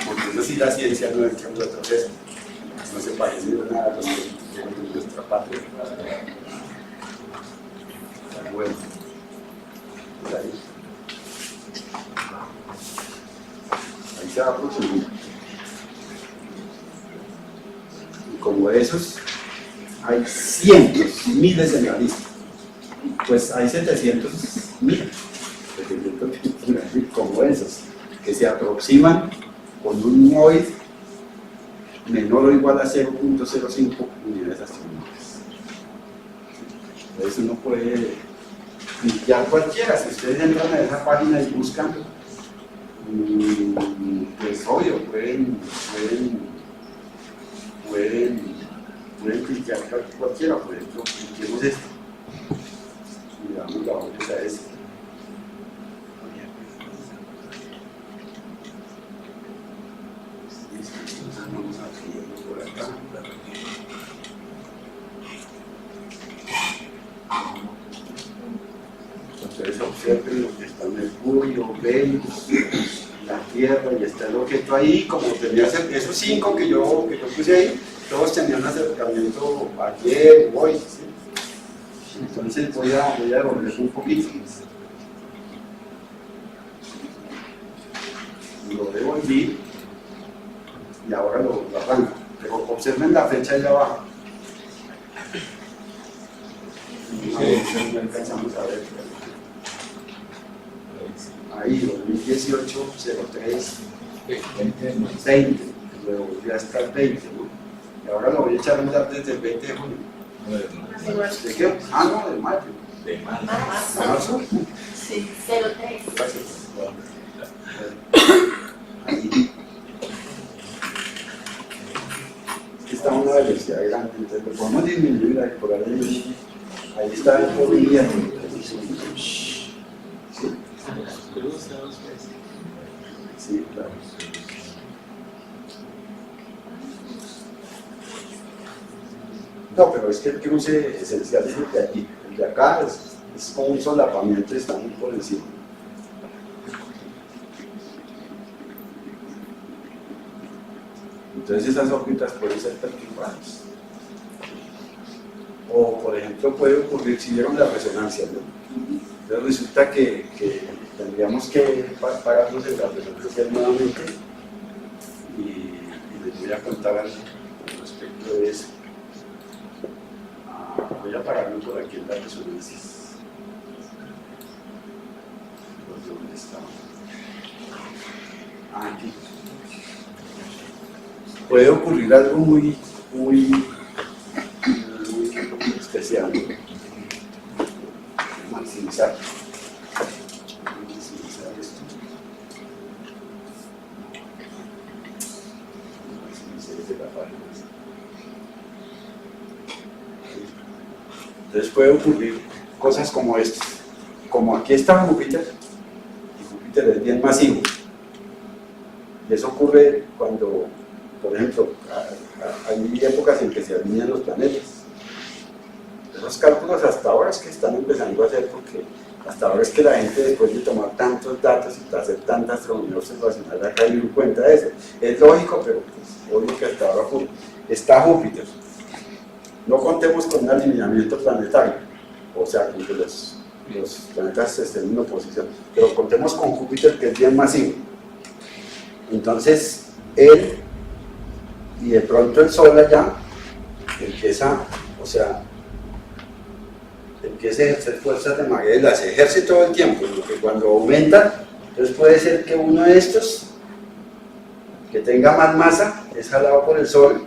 Porque eso sí, la ciencia no entra en retroceso. No se parece nada a los que tienen en nuestra patria. Bueno, pues ahí se va aproximando. Y como esos, hay cientos, miles en la lista. Pues hay 700.000, como esos, que se aproximan con un MOID menor o igual a 0.05 unidades astronómicas. Entonces uno puede limpiar cualquiera. Si ustedes entran a esa página y buscan, pues obvio, pueden cliquear cualquiera. Por ejemplo, cliquemos esto y damos la órbita a esta. Entonces vamos a subirlo por acá. Entonces observen lo que está Mercurio, Venus, la Tierra, y está el objeto ahí, como tenía esos 5 que yo puse ahí, todos tenían acercamiento ayer, hoy, ¿sí? Entonces voy a devolver un poquito. Lo devolví y ahora lo arranco, pero observen la fecha allá abajo. No alcanzamos a ver. Ahí, 2018-03-20, luego ya está el 20, ¿no? Y ahora lo voy a echar a andar desde el 20 de junio. ¿De qué? Ah, no, de mayo. De marzo. ¿Marzo? Sí, 03. Ahí. Es que está a una velocidad grande, entonces lo podemos disminuir ahí por ahí. Ahí está el polilla. Sí, claro. No, pero es que el cruce esencial es el de aquí. El de acá es como un solapamiento y está muy por encima. Entonces esas órbitas pueden ser perturbadas. O, por ejemplo, puede ocurrir, si vieron la resonancia, ¿no? Entonces resulta que tendríamos que pararnos en la resonancia nuevamente y les voy a contar algo respecto de eso. Voy a pararme por aquí en la resonancia. ¿Dónde está? Aquí. Puede ocurrir algo muy especial. Maximizar esto. Entonces puede ocurrir cosas como estas. Como aquí está Júpiter, y Júpiter es bien masivo. Y eso ocurre cuando, por ejemplo, hay épocas en que se alinean los planetas. Esos cálculos hasta ahora es que están empezando a hacer, porque hasta ahora es que la gente, después de tomar tantos datos y hacer tanta astronomía observacional, ha caído en cuenta de eso. Es lógico, pero pues, obvio que hasta ahora está Júpiter. No contemos con un alineamiento planetario, o sea, que los planetas estén en oposición, pero contemos con Júpiter, que es bien masivo. Entonces, él y de pronto el Sol allá empieza, o sea, porque es ejercer fuerzas de marea y las ejerce todo el tiempo, porque cuando aumentan, entonces puede ser que uno de estos, que tenga más masa, es jalado por el Sol,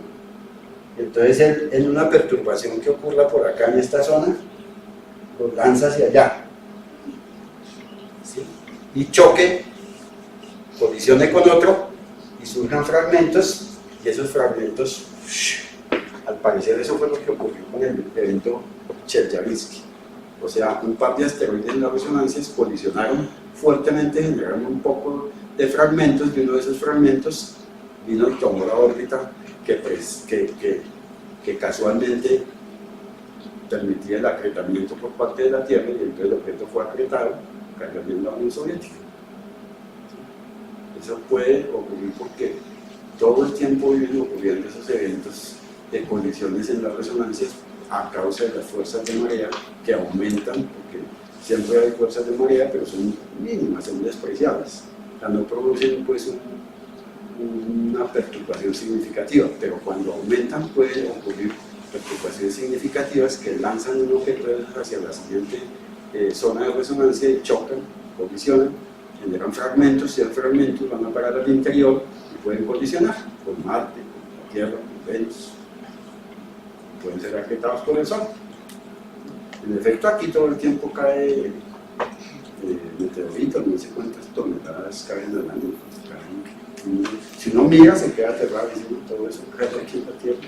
entonces él, en una perturbación que ocurra por acá en esta zona, lo lanza hacia allá, ¿sí? Y choque, colisione con otro, y surjan fragmentos, y esos fragmentos, al parecer eso fue lo que ocurrió con el evento Chelyabinsk. O sea, un par de asteroides en las resonancias colisionaron fuertemente, generaron un poco de fragmentos, y uno de esos fragmentos vino y tomó la órbita que casualmente permitía el acretamiento por parte de la Tierra, y entonces el objeto fue acretado, cayó en la Unión Soviética. Eso puede ocurrir porque todo el tiempo viven ocurriendo esos eventos de colisiones en las resonancias a causa de las fuerzas de marea que aumentan, porque siempre hay fuerzas de marea, pero son mínimas, son despreciables. O sea, no producen pues una perturbación significativa, pero cuando aumentan pueden ocurrir perturbaciones significativas que lanzan un objeto hacia la siguiente zona de resonancia y chocan, colisionan, generan fragmentos, y los fragmentos van a parar al interior y pueden colisionar con Marte, con la Tierra, con Venus, pueden ser acretados por el Sol. En efecto, aquí todo el tiempo cae meteoritos, no sé cuántas toneladas caen al año. Si uno mira, se queda aterrado diciendo todo eso cae aquí en la Tierra.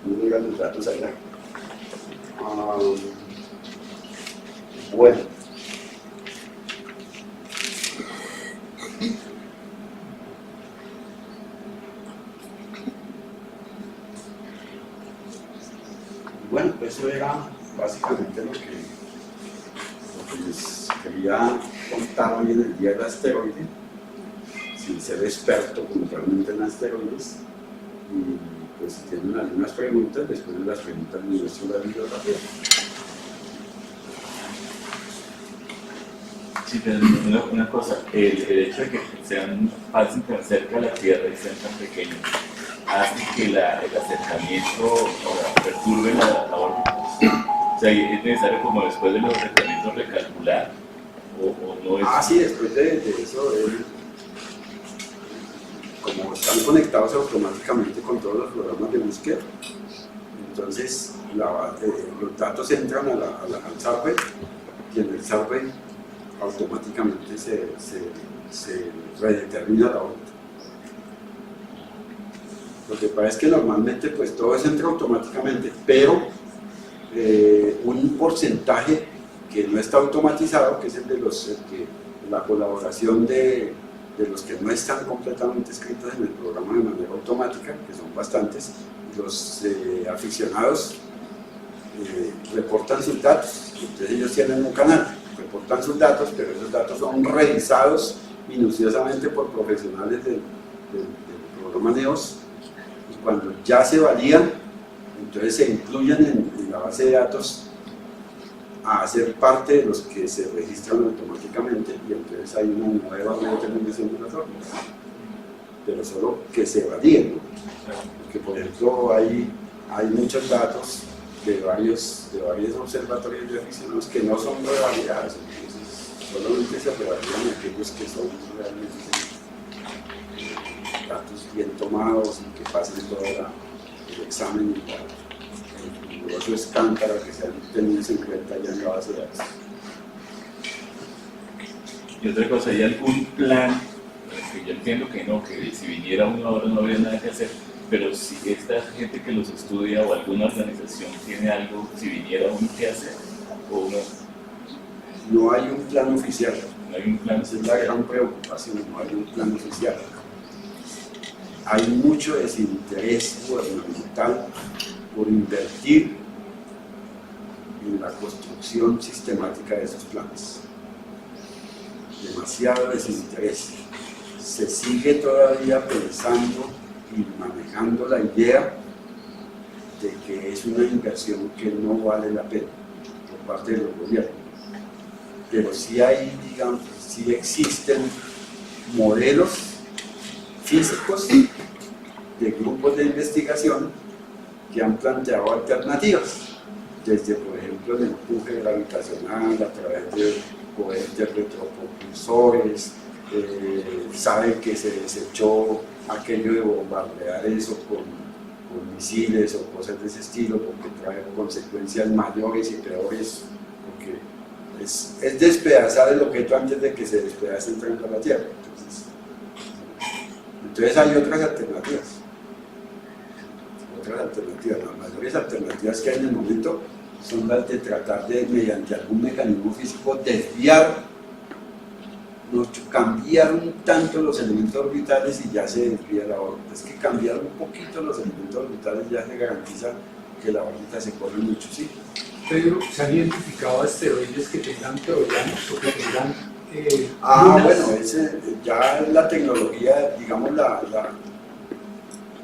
No miran los datos allá. Bueno. Bueno, eso era básicamente lo que les quería contar hoy en el día del asteroide, sin ser experto puntualmente en asteroides. Y pues si tienen algunas preguntas, después de las preguntas me muestro la bibliografía. Sí, pero una cosa, el hecho de que pasen tan cerca de la Tierra y sean tan pequeños, hace que el acercamiento perturbe la órbita. O sea, es necesario como después de los acercamientos recalcular, o no es... Sí, después de eso, como están conectados automáticamente con todos los programas de búsqueda, entonces los datos entran al server, y en el server automáticamente se redetermina la órbita. Lo que pasa es que normalmente pues todo eso entra automáticamente, pero un porcentaje que no está automatizado, que es el de la colaboración de los que no están completamente escritos en el programa de manera automática, que son bastantes, los aficionados reportan sus datos. Entonces ellos tienen un canal, reportan sus datos, pero esos datos son revisados minuciosamente por profesionales del programa NEOS, y cuando ya se validan, entonces se incluyen en la base de datos a ser parte de los que se registran automáticamente, y entonces hay una nueva determinación de las órdenes, pero solo que se validen, ¿no? Porque por ejemplo hay muchos datos de varios observatorios de aficionados que no son revalidados, entonces solamente se revalidan aquellos que son realmente datos bien tomados y que pasen todo el examen y el riguroso escándalo que se han tenido en cuenta ya en la base de datos. Y otra cosa, ¿hay algún plan? Que yo entiendo que no, que si viniera uno ahora no habría nada que hacer, pero si esta gente que los estudia o alguna organización tiene algo, si viniera uno, ¿qué hacer? ¿O no? No hay un plan oficial. No hay un plan. Esa es la gran preocupación, no hay un plan oficial. Hay mucho desinterés gubernamental por invertir en la construcción sistemática de esos planes. Demasiado desinterés. Se sigue todavía pensando y manejando la idea de que es una inversión que no vale la pena por parte de los gobiernos. Pero sí hay, digamos, sí existen modelos físicos de grupos de investigación que han planteado alternativas, desde por ejemplo ejemplo, el empuje gravitacional a través de cohetes de retropropulsores, saben que se desechó aquello de bombardear eso con misiles o cosas de ese estilo, porque trae consecuencias mayores y peores, porque es despedazar el objeto antes de que se despedace entrando a la Tierra. Entonces hay otras alternativas. Las mayores alternativas que hay en el momento son las de tratar de, mediante algún mecanismo físico, desviar, cambiar un tanto los elementos orbitales y ya se desvía la órbita. Es que cambiar un poquito los elementos orbitales ya se garantiza que la órbita se corre mucho, ¿sí? Pedro, ¿se han identificado asteroides que tengan troyanos o que tengan bueno, lunas? ya la tecnología, digamos,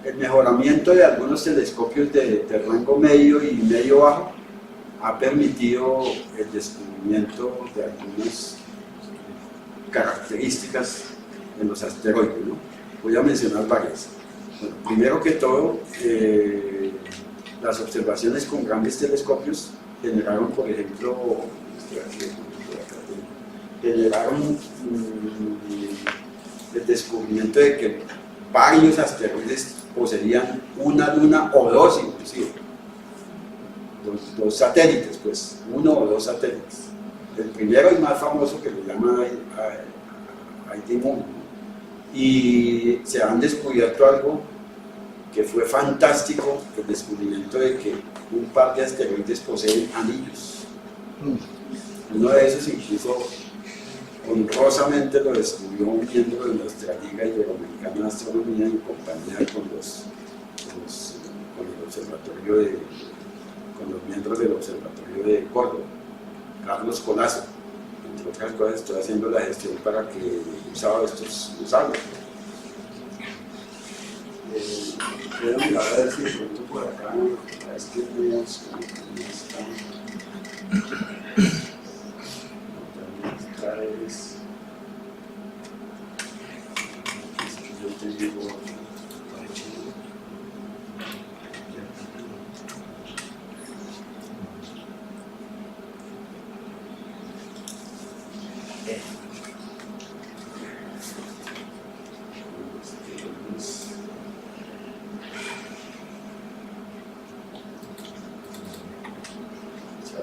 el mejoramiento de algunos telescopios de rango medio y medio bajo ha permitido el descubrimiento de algunas características en los asteroides, ¿no? Voy a mencionar varias. Bueno, primero que todo, las observaciones con grandes telescopios generaron, por ejemplo, el descubrimiento de que varios asteroides poseían una luna o dos inclusive, dos satélites, pues, uno o dos satélites. El primero y más famoso, que lo llama ID Moon, y se han descubierto algo que fue fantástico, el descubrimiento de que un par de asteroides poseen anillos. Uno de esos incluso honrosamente lo descubrió un miembro de nuestra Liga Iberoamericana de Astronomía en compañía con los miembros del Observatorio de Córdoba, Carlos Colazo. Entre otras cosas, estoy haciendo la gestión para que usaba estos usarlos. Voy a mirar a ver si de pronto por acá, es que tenemos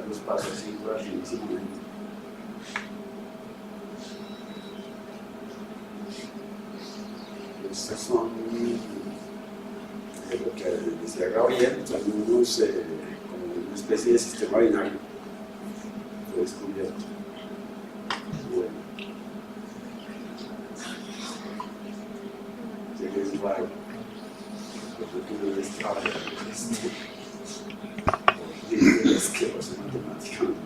los pasos así rapidísimamente. Estos son lo que decía Gabriel, son unos como una especie de sistema binario. Fue descubierto. Bueno. Llegué a Israel. Es que los matemáticamente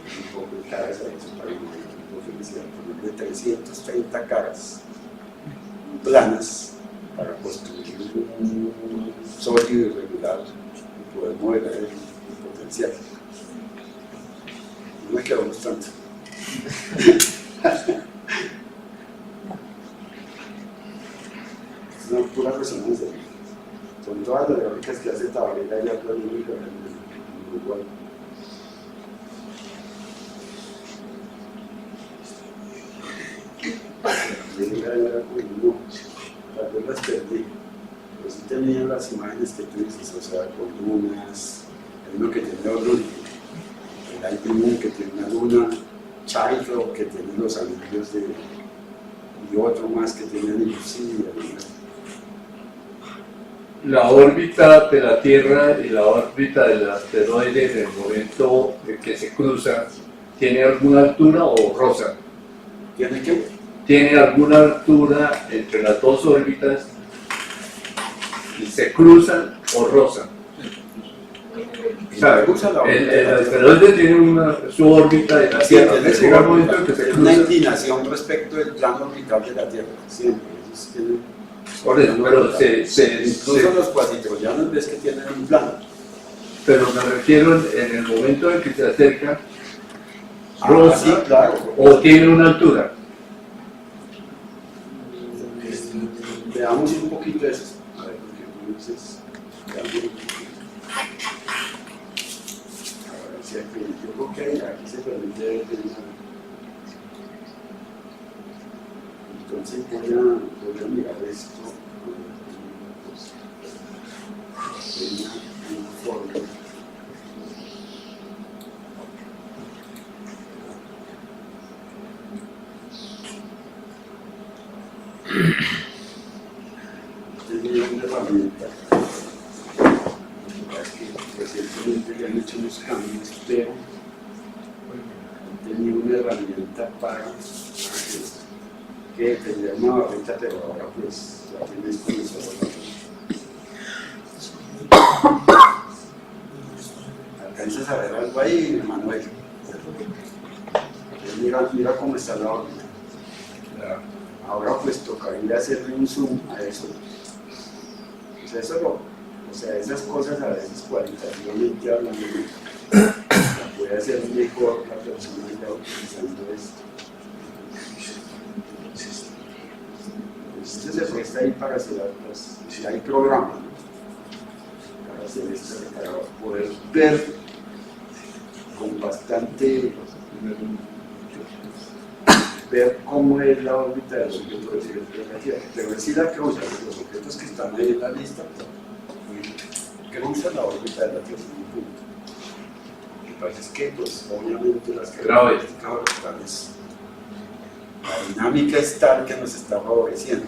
un poco de caras a eso para de 330 caras planas para construir un sólido irregular y poder modelar el potencial. No me quedó bastante. Es una pura resonancia. Son todas las gráficas que hace Tabarera y Atlas en Uruguay. Tal vez las perdí, pero sí tenían las imágenes que tú dices, o sea, con lunas, hay uno que tiene dos lunas, el ID Moon que tiene una luna, Chaito que tiene los anillos y otro más que tiene anillos, sí, La órbita de la Tierra y la órbita del asteroide en el momento en que se cruzan, ¿tiene alguna altura o roza? ¿Tiene qué? ¿Tiene alguna altura entre las dos órbitas y se cruzan o rozan? El asteroide tiene su órbita de la Tierra, llega un momento en que se una cruza. inclinación respecto del plano orbital de la Tierra, siempre. Por eso, pero incluso los cuasitroyanos ves que tienen un plano. Pero me refiero en el momento en que se acerca, roza, sí, claro. o tiene una altura. Veamos un poquito eso. A ver, porque entonces, veamos un poquito. decía que yo creo que aquí se permite ver entonces voy a mirar esto en una forma. Tenía una herramienta que recientemente le han hecho unos cambios, pero tenía una herramienta para que tendría una barrita, pero ahora pues la tienes con el solo. ¿Alcanzas a ver algo ahí, Manuel? Mira cómo está la órbita. Ahora pues tocaría hacerle un zoom a eso. O sea, esas cosas a veces cualitativamente hablando, la puede hacer mejor la persona ya utilizando esto. Entonces se presta ahí para hacer otras, si hay programas, ¿no? Para hacer esto, para poder ver con bastante, ver cómo es la órbita de los objetos de la Tierra. Pero si la cruza, los objetos que están ahí en la lista, cruza la órbita de la Tierra en un punto. Lo que pasa es que, pues, obviamente las características orbitales, la dinámica es tal que nos está favoreciendo.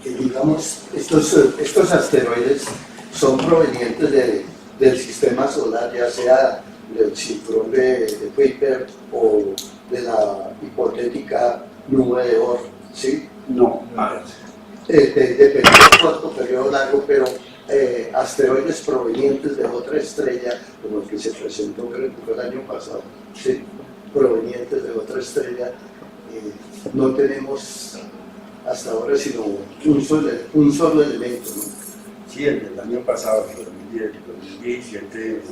Digamos, estos asteroides son provenientes del sistema solar, ya sea del cinturón de Kuiper o de la hipotética nube de Oort, ¿sí? No, a ver. Depende de corto, periodo largo, pero asteroides provenientes de otra estrella, como el que se presentó creo que fue el año pasado, ¿sí? Provenientes de otra estrella, no tenemos hasta ahora sino un solo elemento, ¿no? Sí, el del año pasado, el 2017.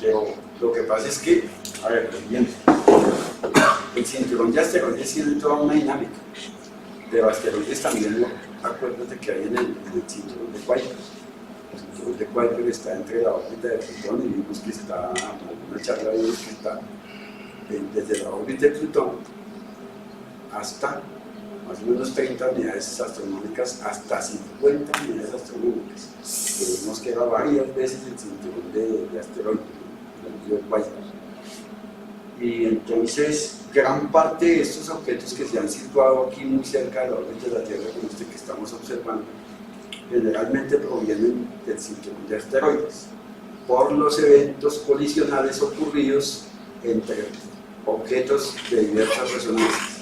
Pero lo que pasa es que, a ver, bien, el cinturón de asteroides tiene toda una dinámica. Pero asteroides también, ¿no? Acuérdate que hay en el cinturón de Kuiper. El cinturón de Kuiper está entre la órbita de Plutón y vimos que está, en una charla vimos que está desde la órbita de Plutón hasta más o menos 30 unidades astronómicas, hasta 50 unidades astronómicas. Que vimos que era varias veces el cinturón de asteroides, el Kuiper. Y entonces, gran parte de estos objetos que se han situado aquí muy cerca de la órbita de la Tierra, como este que estamos observando, generalmente provienen del cinturón de asteroides, por los eventos colisionales ocurridos entre objetos de diversas resonancias.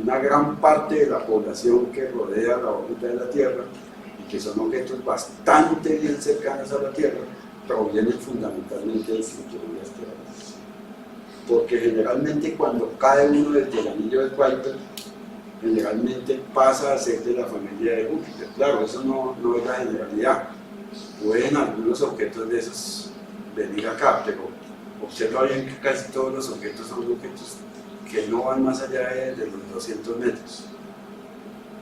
Una gran parte de la población que rodea la órbita de la Tierra, y que son objetos bastante bien cercanos a la Tierra, provienen fundamentalmente del cinturón de asteroides. Porque generalmente cuando cae uno desde el anillo de Kuiper, generalmente pasa a ser de la familia de Júpiter. Claro, eso no es la generalidad. Pueden algunos objetos de esos venir acá, pero observa bien que casi todos los objetos son objetos que no van más allá de los 200 metros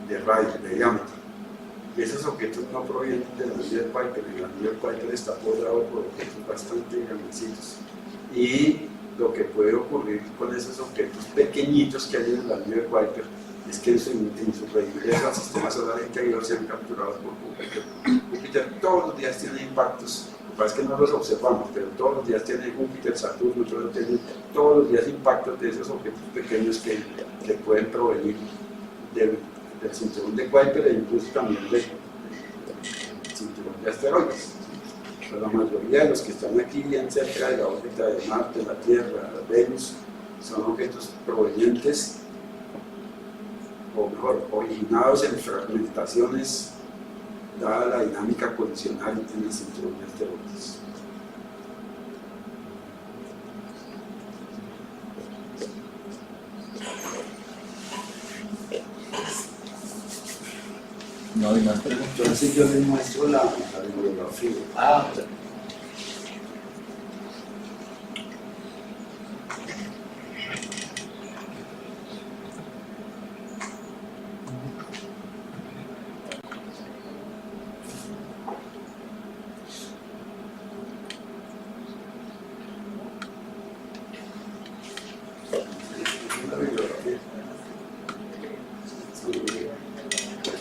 de radio, de diámetro. Y esos objetos no provienen del anillo de Kuiper. El anillo de Kuiper está poblado por objetos bastante grandecitos. Y lo que puede ocurrir con esos objetos pequeñitos que hay en el anillo de Kuiper es que en su reingreso al sistema solar interior sean capturados por Júpiter. Júpiter todos los días tiene impactos, lo que pasa es que no los observamos, pero todos los días tiene Júpiter, Saturno, todos los días impactos de esos objetos pequeños que pueden provenir del cinturón de Kuiper e incluso también del cinturón de asteroides. Pero la mayoría de los que están aquí bien cerca de la órbita de Marte, la Tierra, Venus, son objetos provenientes, o mejor, originados en fragmentaciones dada la dinámica colisional en el cinturón de asteroides. No hay más preguntas. Entonces yo les muestro la bibliografía.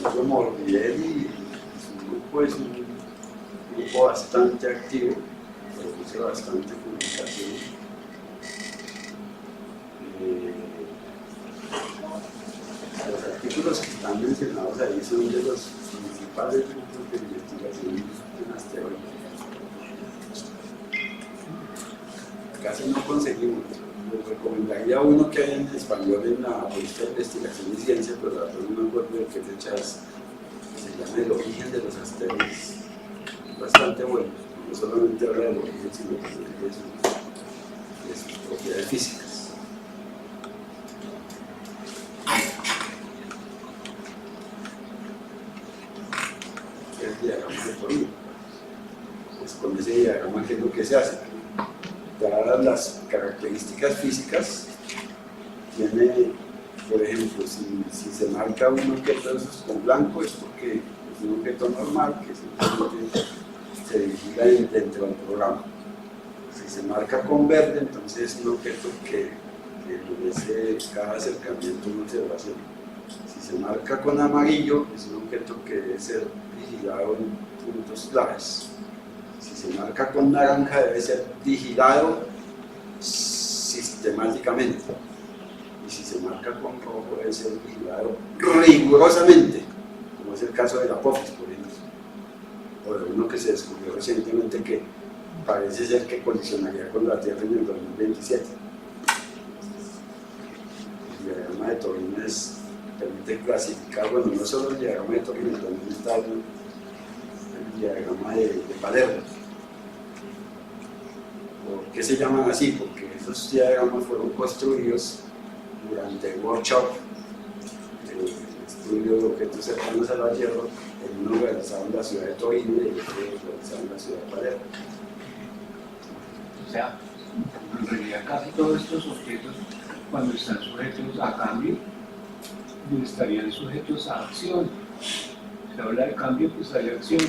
Sergio Morbiel y su grupo es un grupo bastante activo, produce bastante publicación. Los artículos que están mencionados ahí son de los principales grupos de investigación en asteroides. Casi no conseguimos. Les recomendaría uno que hay en español en la revista de investigación y ciencia, pero la verdad no me acuerdo de qué fecha es, se llama El origen de los asteroides. Es bastante bueno, no solamente habla del origen, sino también de sus propiedades físicas. El diagrama de Torino. Pues con ese diagrama, ¿qué es lo que se hace? Dadas las características físicas, tiene, por ejemplo, si se marca un objeto de esos con blanco, es porque es un objeto normal que simplemente se vigila dentro del programa. Si se marca con verde, entonces es un objeto que merece cada acercamiento una observación. Si se marca con amarillo, es un objeto que debe ser vigilado en puntos claves. Si se marca con naranja, debe ser vigilado sistemáticamente. Y si se marca con rojo, debe ser vigilado rigurosamente, como es el caso de la Apophis, por ejemplo. O de uno que se descubrió recientemente que parece ser que colisionaría con la Tierra en el 2027. El diagrama de Torino permite clasificar, bueno, no solo el diagrama de Torino, también está el diagrama de Palermo. ¿Por qué se llaman así? Porque esos diagramas fueron construidos durante el workshop de estudio de objetos cercanos a la Tierra, en uno realizado en la ciudad de Torino y el otro realizado en la ciudad de Palermo. O sea, en realidad casi todos estos objetos, cuando están sujetos a cambio, estarían sujetos a acción. Se habla de cambio, pues hay acción.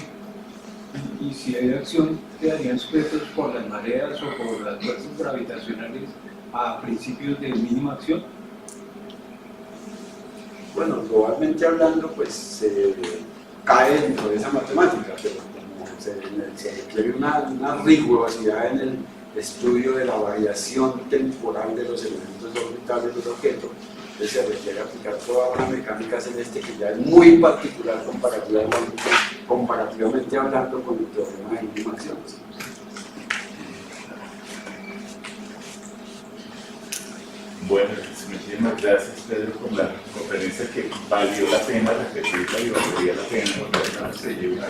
Y si hay acción, quedarían sujetos por las mareas o por las fuerzas gravitacionales a principios de mínima acción. Bueno, globalmente hablando, pues se cae dentro de esa matemática, pero como se requiere una rigurosidad en el estudio de la variación temporal de los elementos orbitales del objeto, entonces se requiere aplicar toda una mecánica celeste que ya es muy particular comparativamente hablando con el teorema de mínima acción. Bueno, muchísimas gracias, Pedro, por la conferencia, que valió la pena repetirla y valdría la pena volverla a seguir.